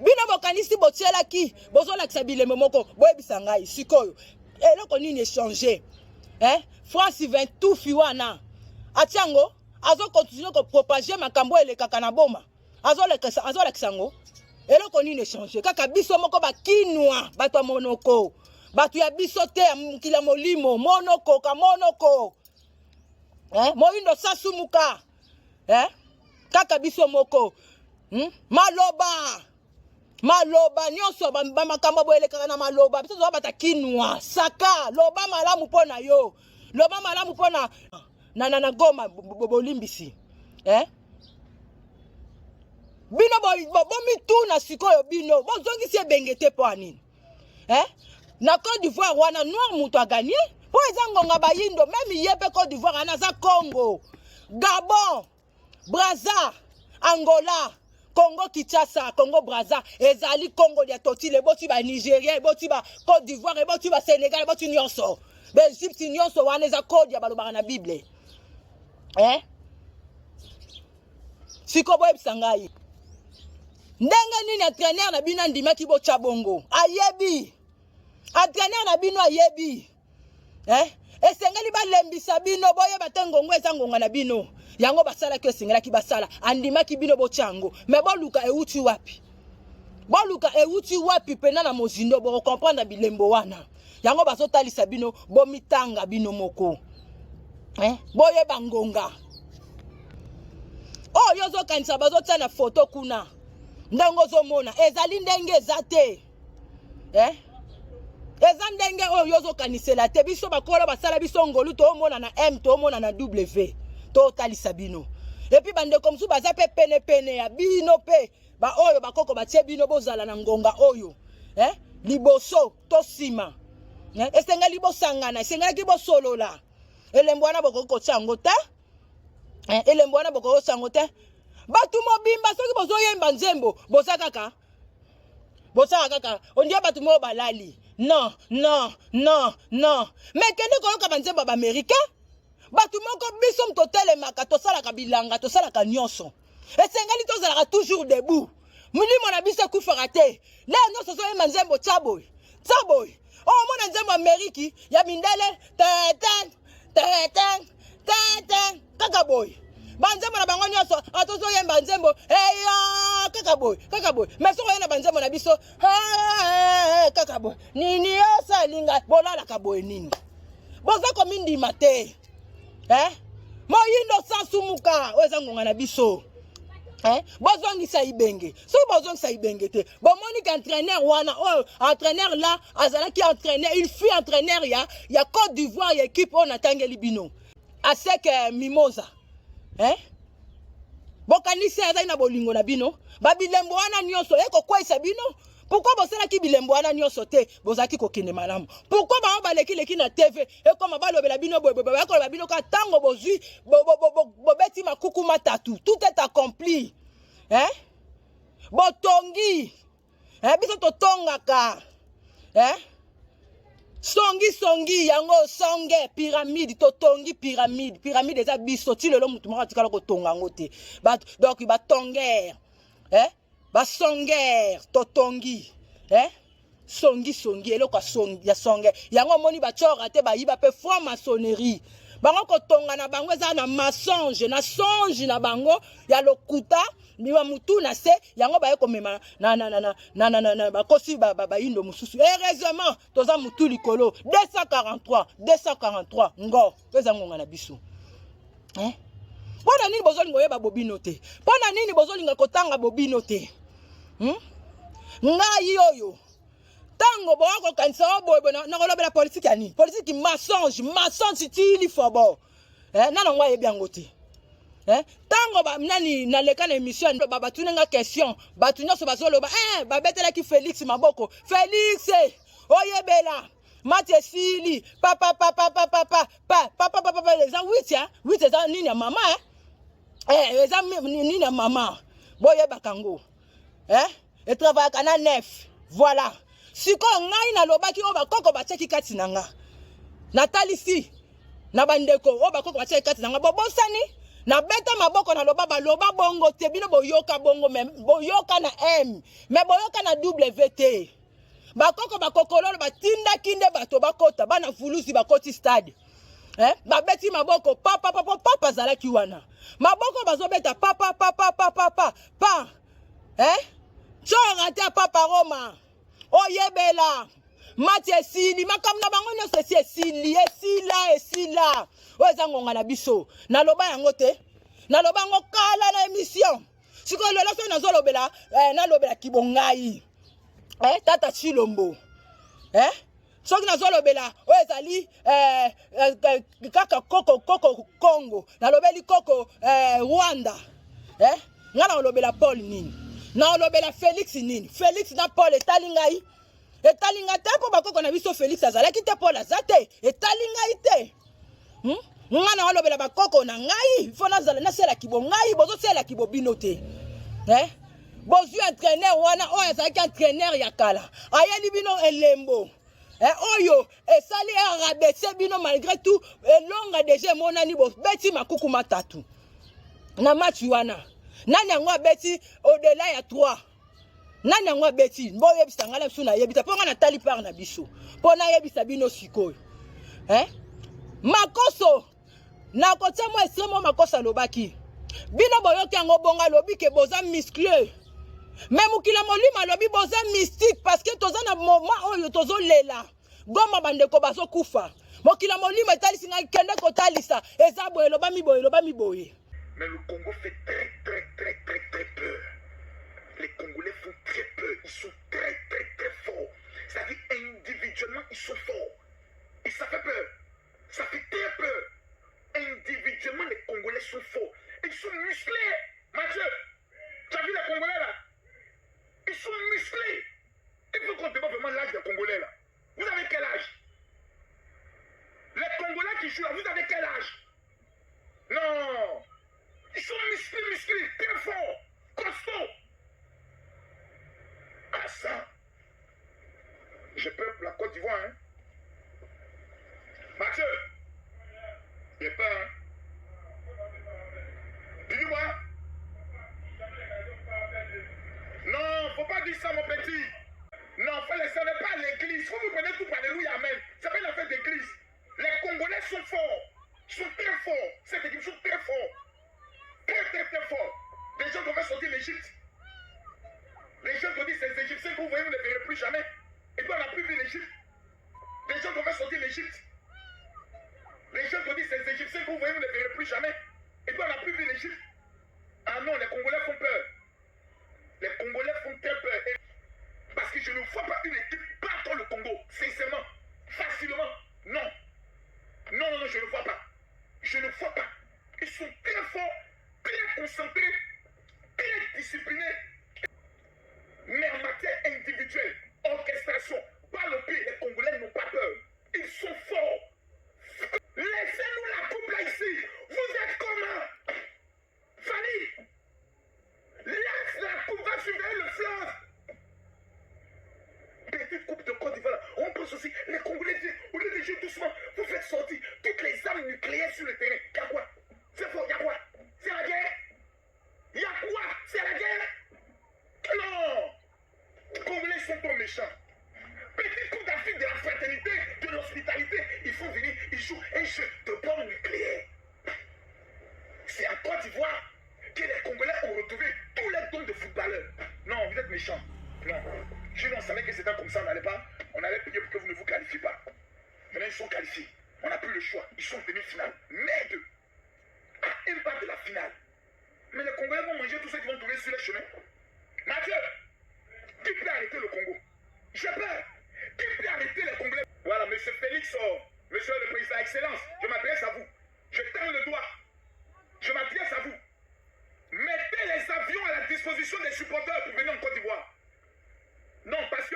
Bino bokanisi botiela ki bozo lakisa bilemo moko boyebisa ngai sikoyo. Eloko nini échanger. France 20 tout fiwana. Atiango azo continuer ko propager makambo elekaka na boma. Azo lakisa ngo. Eloko nini échanger. Kaka biso moko bakinwa bato monoko. Batu ya biso te ya mukila molimo monoko ka monoko. Moindo sasumuka. Kaka biso moko. Maloba nyonso ba makambo boeleka na maloba biso zo bata kinwa saka loba malamu pona yo. Loba malamu pona na goma bolimbisi. Bino bo mituna sikoyo bino bozongisi ebengete po anini. Na Côte d'Ivoire wana noir muto a gagné po ezangonga bayindo même yebe Côte d'Ivoire anaza Congo Gabon Brazza Angola Congo Kinshasa Congo Brazza ezali Congo ya totile boti ba Nigeria boti ba Côte d'Ivoire boti ba Sénégal boti nyonso Belgique nyonso wana eza code ya balobaka na Bible siko boye bisangai ndenge nini entraîneur na bino ndimaki bocha bongo ayebi entraîneur na bino ayebi esengeli balembisa bino boye batengongo ezangonga na bino yango basala ke sengelaki basala andimaki bino bochango mais boluka euti wapi pena na mozindo bo comprendre bilembo wana yango bazotalisa bino bomitanga bino moko boye bangonga yozo kanisa bazotia na photo kuna ndango zomona ezali ndenge ezate eza ndenge yozo kanisela te biso bakolo basala biso ngolu to mona na M to mona na W to talisa bino et puis bande comme ça baza pe pene ya bino pe ba oyo bakoko batie bino bozala na ngonga oyo liboso to sima esenga libosangana esenga ki bosolola elembo wana bokoko tsango te elembo wana bokoko tsango te batu mobimba soki bozoyemba nzembo bosaka kaka ondia batu mo balali non mais kende koyoka banzembo ba américain batu moko biso mtotelemaka tosalaka bilanga tosalaka nyonso esengeli tozalaka toujours debout mulimo na biso ekufaka te le nyonso zoyemba nzembo tsaboy mona nzembo ameriki ya mindele teten kaka boy banzembo na bango nyonso atozoyemba nzembo kaka boy mais soko yena banzembo na biso kaka boy nini osalinga bolalaka boy nini boza komindima te moyindo sasumuka oza ngonga na biso bozongisa ibenge soki bozongisa ibenge te bomoni ka entraîneur wana entraîneur là azalaki entraîneur il fut entraîneur ya Côte d'Ivoire ya équipe on atangeli bino aseke mimosa bokanisi azali na bolingo na bino babilembo wana nyonso ekokwesa bino pourquoi bosalaki bilembo wana nyonso te bozaki kokende malamu pourquoi bango baleki na TV ekoma balobela bino bakoloba bino ka tango bozwi bobeti makuku matatu tout est accompli botongi biso totongaka songi yango songe pyramide totongi pyramide eza biso ti lelo mutu moko atikala kotonga yango te donc batonger basonger totongi songi eloko ya songe yango moni bachora te bayiba pe foi maçonnerie bango kotonga na bango eza na mensonge na songe na bango ya lokuta miwa mutu na se yango baye komema na bakosi bayindo mususu heureusement toza mutu likolo 243 ngo eza ngonga na biso pona nini bozolinga oyeba bobino te pona nini bozolinga kotanga bobino te ngai oyo tango boako kanisa oboy na kolobela politique ani politique mensonge tili fobo nana ngwa yebi yango te tango nani na leka na émission batunenga question batu nyonso bazoloba babetelaki Félix maboko Félix oyebela Mathieu Sili papa les gens 8 eza nini ya mama eza nini ya mama boyeba kango et travaille kana 9 voilà siko ngai na lobaki o bakoko batiaki kati nanga natalisi na bandeko o bakoko batia kati nanga bobosani na beta maboko na loba baloba bongo te bino boyoka bongo même boyoka na M mais boyoka na WT bakoko bakokololo batinda kinde bato bakota bana fulusi bakoti stade babeti maboko papa zalaki wana maboko bazobeta papa pa chora te papa Roma oyebela mati esili makambo na bango nyonso esi esila oyo eza ngonga na biso naloba yango te naloba yango kala na émission sikoyo lelo soki nalobela kibongai tata Chilombo soki nazolobela oyo ezali kaka koko Congo nalobeli koko Rwanda nga naolobela Paul nini naolobela Félix nini Félix na Paul etali ngai te mpo bakoko na biso Félix azalaki te Paul aza te etali ngai te nga naolobela bakoko na ngai fo nazala naselaki bo ngai bozoselaki bo bino te bozwi entraîneur wana oyo azalaki entraîneur ya kala ayeli bino elembo oyo esali arabese bino malgré tout elonga déjà emonani bobeti makuku matatu na match wana nani yango abeti au-delà ya 3 nani yango abeti boyebisa ngala biso nayebisa mpo nga natali part na biso mpo nayebisa bino sikoyo makoso nakotia mo extrêmement makoso alobaki bino boyoki yango bongo alobi ke boza musclé mais mokila molimo alobi boza mystique parce que toza na moment oyo tozolela goma bandeko bazokufa mokila molimo etalisi ngai kende kotalisa eza boye loba miboye. Mais le Congo fait très peur. Les Congolais font très peur. Ils sont très forts. C'est-à-dire individuellement, ils sont forts. Et ça fait peur. Ça fait très peur. Individuellement, les Congolais sont forts. Ils sont musclés. Mathieu, tu as vu les Congolais là? Ils sont musclés. Il faut qu'on débat vraiment l'âge des Congolais là. Vous avez quel âge? Les Congolais qui jouent là, vous avez quel âge? Non. Ils sont musclés, très forts, costauds. Ah ça, j'ai peur pour la Côte d'Ivoire, hein. Mathieu, j'ai peur, hein. Dis-moi. Non, faut pas dire ça, mon petit. Non, ce n'est pas l'église. Faut vous prenez tout par alléluia, amen. C'est pas une affaire d'église. Les Congolais sont forts. Ils sont très forts. Cette équipe sont très forts. Très fort. Les gens devaient sortir l'Égypte. Les gens ont dit ces Égyptiens que vous voyez, vous ne verrez plus jamais. Et puis on n'a plus vu l'Égypte. Les gens devaient sortir l'Égypte. Les gens ont dit ces Égyptiens que vous voyez, vous ne verrez plus jamais. Et puis on n'a plus vu l'Égypte. Ah non, les Congolais font peur. Les Congolais font très peur. Parce que je ne vois pas une équipe battre le Congo. Sincèrement. Facilement. Non. Non, je ne vois pas. Je ne vois pas. Ils sont très forts. Très concentrés, très disciplinés, mais en matière individuelle, orchestration, par le pied, les Congolais n'ont pas peur. Ils sont forts. Laissez-nous la coupe là ici. Vous êtes comment? Fanny, laisse la coupe, va suivre le fleuve. Petite coupe de Côte d'Ivoire, on pense aussi, les Congolais disent, au lieu de jouer doucement, vous faites sortir toutes les armes nucléaires sur le terrain. Y'a quoi? C'est fort, y'a quoi? C'est la guerre? Il y a quoi? C'est la guerre? Non! Les Congolais sont trop méchants. Petite coupe d'Afrique de la fraternité, de l'hospitalité, il faut venir, ils jouent un jeu de bombes nucléaires. C'est en Côte d'Ivoire que les Congolais ont retrouvé tous les dons de footballeurs. Non, vous êtes méchants. Non. Si on savait que c'était comme ça, on allait prier pour que vous ne vous qualifiez pas. Maintenant, ils sont qualifiés. On n'a plus le choix. Ils sont venus finale. Mais deux. À un pas de la finale. Mais les Congolais vont manger tous ceux qui vont trouver sur les chemins. Mathieu, qui peut arrêter le Congo? J'ai peur. Qui peut arrêter les Congolais? Voilà, monsieur Félix, monsieur le président, excellence, je m'adresse à vous. Je tends le doigt. Je m'adresse à vous. Mettez les avions à la disposition des supporters pour venir en Côte d'Ivoire. Non, parce que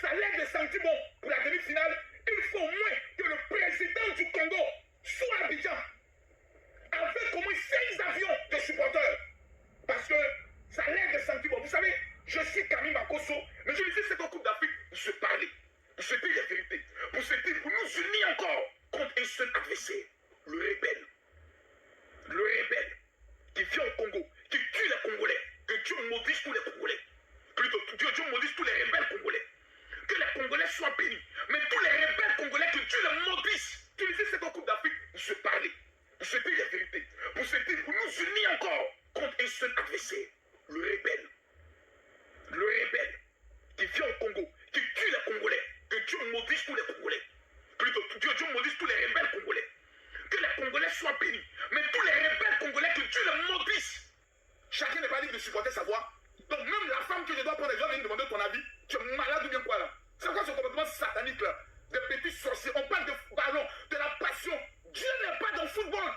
ça l'aide de sentir bon pour la demi-finale. Il faut au moins que le président du Congo soit à Abidjan avec au moins 6 avions de supporters. Parce que ça l'aide de sentir bon. Vous savez, je suis Camille Makosso, mais je disais cette Coupe d'Afrique pour se parler, pour se dire la vérité, pour se dire, pour nous unir encore. contre un seul adversaire, le rebelle. Le rebelle qui vient au Congo, qui tue les Congolais. Que Dieu maudisse tous les Congolais. Plutôt, Dieu maudisse tous les rebelles congolais. Que les Congolais soient bénis. Mais tous les rebelles congolais, que Dieu les maudisse. Tu sais, c'est qu'en Coupe d'Afrique, ils se parlaient. Pour se dire la vérité. Pour se dire, pour nous unir encore contre un seul adversaire. Le rebelle. Le rebelle qui vient au Congo, qui tue les Congolais. Que Dieu maudisse tous les Congolais. Plutôt, Dieu maudisse tous les rebelles congolais. Que les Congolais soient bénis. Mais tous les rebelles congolais, que Dieu les maudisse. Chacun n'est pas libre de supporter sa voix. Donc même la femme que je dois prendre, les gens viennent demander ton avis. Tu es malade ou bien quoi là? C'est quoi ce comportement satanique là? Des petits sorciers. On parle de ballon, de la passion. Dieu n'est pas dans le football.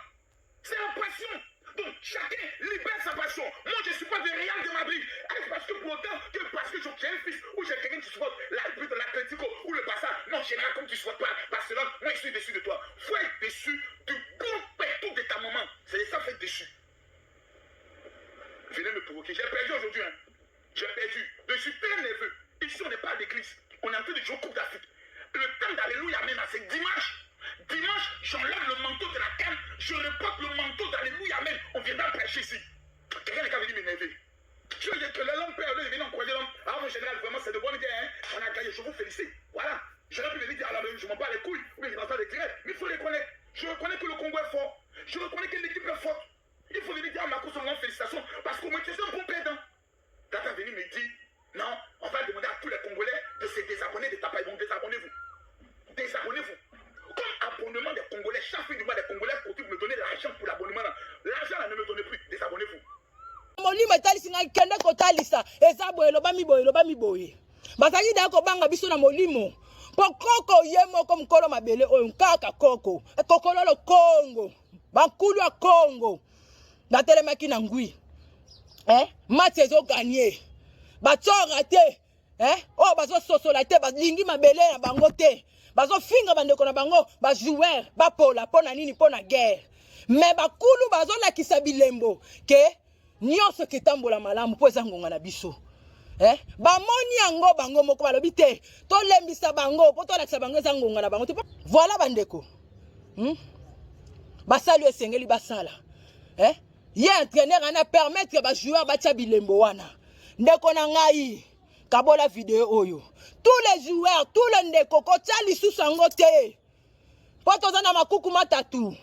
C'est la passion. Donc chacun libère sa passion. Moi je ne suis pas de Real de Madrid. Est-ce parce que pour autant que parce que j'ai un fils ou j'ai quelqu'un qui supporte l'Atlético ou le Barça? Non, je n'ai rien comme tu ne supportes pas Barcelone. Moi je suis déçu de toi. Faut être déçu du bon pétou de ta maman. C'est ça, fait déçu. Venez me provoquer. J'ai perdu aujourd'hui. Hein. J'ai perdu. Je suis très nerveux. Ici, on n'est pas à l'église. On est en train de jouer au Coupe d'Afrique. Le temps d'Alléluia maintenant, c'est dimanche. Dimanche, j'enlève le manteau de la canne. Je reporte le manteau d'Alléluia même. On viendra prêcher ici. Quelqu'un n'est qu'à venir m'énerver. Je veux dire que l'homme père, il vient encourager l'homme. Alors, mon général, vraiment, c'est de bonnes idées. Hein. On a gagné. Je vous félicite. Voilà. J'aurais pu venir dire, alors, je m'en bats les couilles. Mais je m'en bats les crêpes. Mais il faut reconnaître. Je reconnais que le Congo est fort. Je reconnais que l'équipe est forte. Il faut venir dire à Marco seulement félicitations parce qu'au moins tu es un bon perdant. Tata venu me dit, non, on va demander à tous les Congolais de se désabonner de ta page. Donc désabonnez-vous. Désabonnez-vous. Comme abonnement des Congolais, chaque fin du mois des Congolais continue de me donner l'argent pour l'abonnement. L'argent là ne me donnez plus. Désabonnez-vous. Molima talisi ngai kende ko talisa eza boye loba mi boye. Basaki da ko banga biso na molimo. Pokoko yemo ko mkolo mabele oyo nkaka koko. Kokololo Congo. Bankulu ya Congo. Na telemaki na ngui. Match ezo gagner. Bato raté. Oh bazo sosola te balingi mabele na bango te. Bazo finga bandeko na bango ba joueur ba pola pona nini pona guerre. Mais bakulu bazo lakisa bilembo ke nyonso ketambola malamu po eza ngonga na biso. Bamoni yango bango moko balobi te. To lembisa bango po to lakisa bango eza ngonga na bango te. Voilà bandeko. Basali esengeli basala. Ye entraîneur ana permettre ba joueur batia bilembo wana. Ndeko na ngai kabola vidéo oyo. Tous les joueurs, tous les ndeko ko tia lisusu yango te. Po toza na makuku matatu.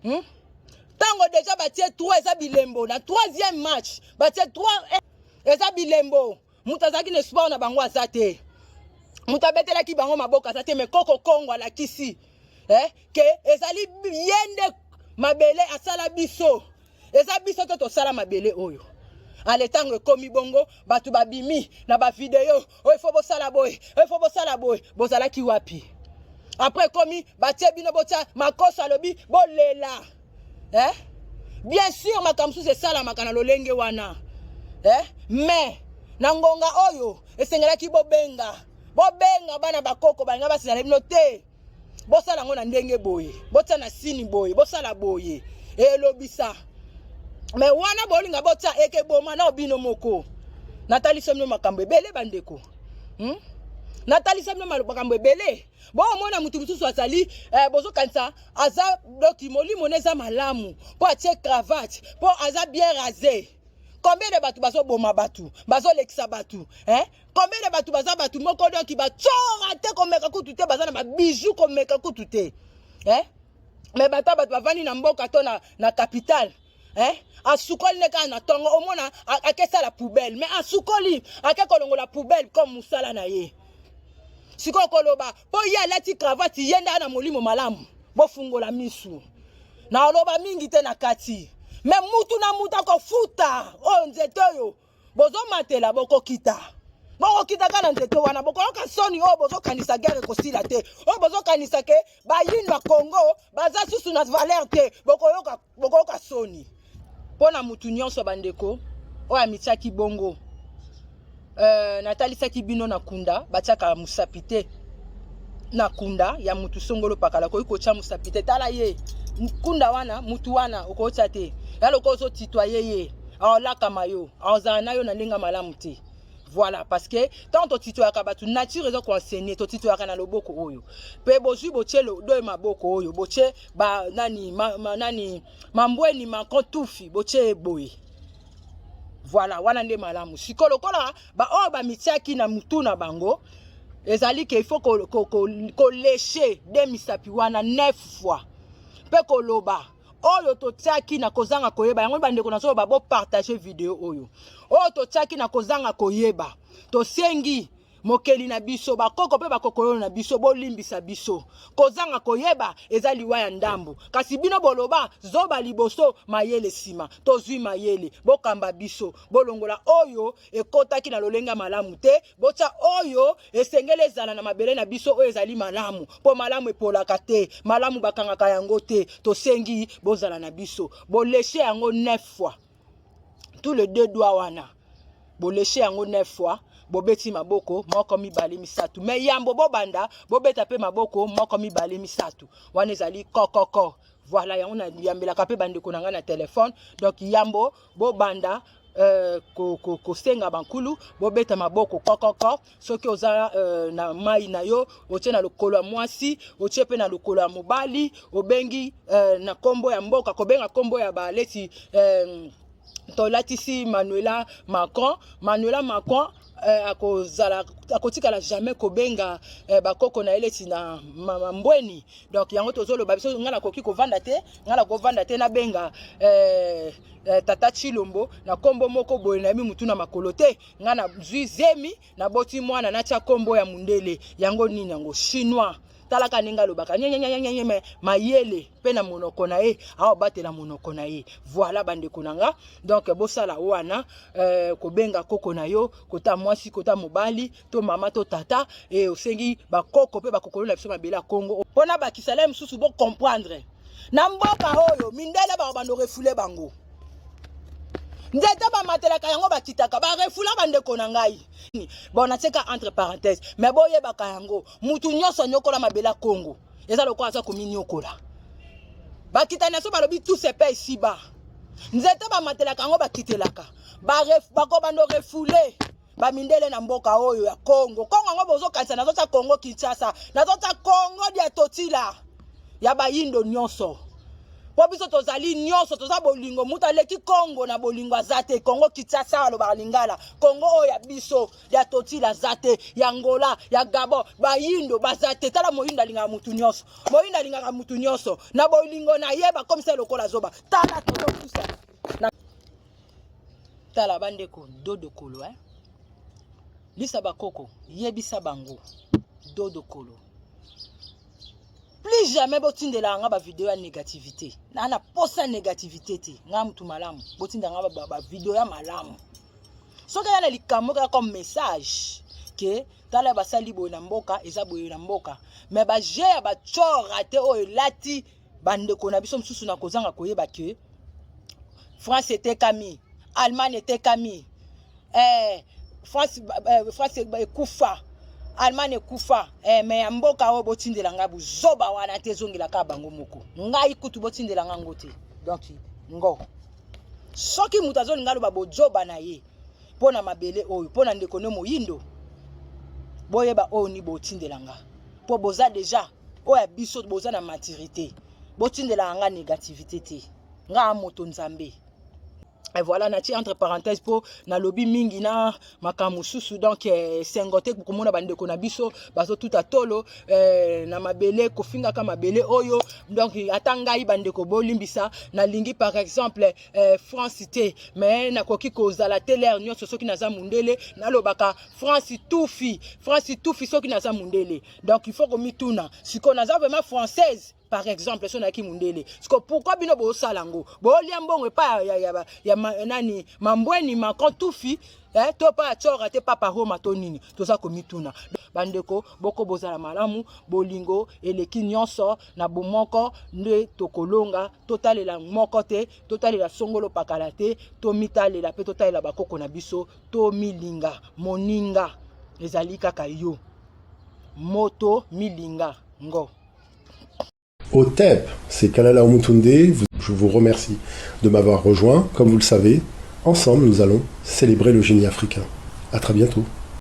Tango déjà batie 3 eza bilembo na 3e match. Batie 3 eza bilembo. Mutazaki ne sport na bango azate. Mutabetela ki bango maboka azate me koko Kongo la kisi. Que ezali yende mabele asala biso. Eza biso to sala mabele oyo. Ale tango komi bongo batu babimi na ba vidéo o ifo bo sala boy o ifo bo sala boy bozala ki wapi. Après komi batie bino botia makosa lobi bolela. Bien sûr makamsu c'est sala makana lolenge wana. Mais na ngonga oyo esengela ki bobenga bana bakoko banga basala bino te. Bosala ngo na ndenge boye botia na sini boye bosala boye elobisa. Mais wana bolinga botia eke boma na obino moko. Natali somno makambo ebele bandeko. Natali somno makambo ebele. Bo mona mutu mususu azali bozo kanisa aza doki molimo neza malamu po atie cravate po aza bien rasé. Combien de batu bazo boma batu bazo lekisa batu combien de batu baza batu moko donc ba chora te komeka kutu te baza na ba bijoux komeka kutu te mais batu bavani na mboka to na capitale asukoli neka na tongo omona akesa la poubelle mais asukoli akekolongo la poubelle comme musala na ye siko koloba po ya lati cravate yenda na molimo malamu bo fungola misu na oloba mingi te na kati mais mutu na muta ko futa o nzeto yo bozo matela boko kita kana nzeto wana boko ka soni o bozo kanisa guerre ko sila te o bozo kanisa ke ba yinwa Congo baza susu na valeur te boko ka soni pona mutu nyonso bandeko o amitiaki bongo natalisaki bino na kunda batiaka musapite na kunda ya mutu songolo pakala ko ikocha musapite tala ye kunda wana mutu wana okocha te yalo ko zo titoyer ye aolaka mayo aozana yo na linga malamu te Voilà, parce que tant que tu as kabatu nature est enseigné, tu as kana loboko oyo. Pe bozu boche lo do maboko oyo, boche ba nani nani mambweni makontufi boche boy. Voilà, wana nde malamu. Sikolo kola ba o ba mitiaki na mutu na bango. Ezali que il faut ko lécher de misapi wana 9 fois. Pe ko loba oyo to tiaki na kozanga koyeba yango bandeko na so ba bo partager vidéo oyo. Oyo to tiaki na kozanga koyeba. To sengi mokeli na biso bakoko pe bakokolo na biso bolimbisa biso kozanga koyeba ezali wa ya ndambo kasi bino boloba zoba liboso mayele sima tozwi mayele bokamba biso bolongola oyo ekotaki na lolenga malamu te bocha oyo esengele ezala na mabele na biso oyo ezali malamu po malamu epolaka te malamu bakangaka yango te tosengi bozala na biso boleshe yango 9 fois tous les deux doigts wana boleshe yango 9 fois bobeti maboko moko mibale misatu me yambo bobanda bobeta pe maboko moko mibale misatu wana ezali kokoko voilà yango na yambelaka pe bandeko na nga na telefone donc yambo bobanda ko senga bankulu bobeta maboko kokoko soki oza na mai na yo otie na lokolo ya mwasi otie pe na lokolo ya mobali obengi na kombo ya mboka kobenga kombo ya baleti tolatisi Manuela Macron akotikala jamais kobenga bakoko na eleti na mbweni donc yango tozoloba biso ngala koki kovanda te na benga tata Chilombo na kombo moko boye na mi mutu na makolo te ngana zwi zemi na boti mwana na tia kombo ya mundele yango nini yango chinois talaka ninga lobaka nyanyanyanyanya mayele pe na monoko na ye awa batela monoko na ye voilà bandeko nanga donc bosala wana kobenga koko na yo kota mwasi kota mobali to mama to tata et osengi bakoko pe bakokolo na biso mabela Congo pona bakisala msusu bo comprendre na mboka oyo mindele ba bando refule bango nzete ba matelaka yango bakitaka ba refula bandeko na ngai bon ateka entre parenthèses mais boye baka yango mutu nyoso nyokola mabela Congo eza lokola za komini okola bakitana so balobi tout se paye ici bas nzete ba matelaka yango bakitelaka bako bando refule ba mindele na mboka oyo ya Congo ngo bozo kanisa na zota Congo Kinshasa na zota Congo dia totila ya ba yindo nyonso biso tozali nyonso toza bolingo muta leki Congo na bolingo azate Congo Kinshasa lo balingala Congo oya biso ya totila zate ya Angola ya Gabon bayindo bazate tala moyinda linga mutu nyonso moyinda linga mutu nyonso na bolingo na yeba comme ça lokola zoba tala toto kusa na tala bandeko dodo kolo lisa bakoko yebisa bango dodo kolo. Plus jamais botindela nga ba vidéo ya négativité. Na posa négativité te. Nga mtu malamu. Botinda nga ba vidéo ya malamu. Soka yana likamoka comme message que tala basali boye na mboka eza boye na mboka. Mais ba je ba chora te o lati bandeko na biso msusu na kozanga koyeba ke France était Camille, Allemagne était Camille. France kufa. Allemagne kufa mais mboka o botindela nga buzoba wana te zongela ka bango moko ngai kutu botindela nga ngote donc ngo soki mutazoni ngalo ba bojoba na ye pona mabele oyo pona ndeko ne moyindo boyeba o ni botindela nga po boza déjà o ya biso boza na maturité botindela nga négativité te nga moto nzambe. Et voilà, nati entre parenthèses pour na lobby mingi na makamususu donc sengote pour komona bandeko na biso bazo tout atolo na mabele kofinga ka mabele oyo donc atangai bandeko bolimbisa na lingi par exemple France te mais na koki kozala télé nyonso soki naza mundele na lobaka France tufi soki naza mundele donc il faut que mituna siko naza vraiment française par exemple so na ki mundele siko pourquoi bino bo salango bo liambongo pa ya nani mambweni makontufi to pa chora te papa Roma to nini toza komituna bandeko boko bozala malamu bolingo eleki nyonso na bomoko nde tokolonga totalela moko te totalela songolo pakala te to mitalela pe totalela bakoko na biso to milinga moninga ezali kaka yo moto milinga ngo. Au TEP, c'est Kalala Omutunde, je vous remercie de m'avoir rejoint. Comme vous le savez, ensemble nous allons célébrer le génie africain. À très bientôt.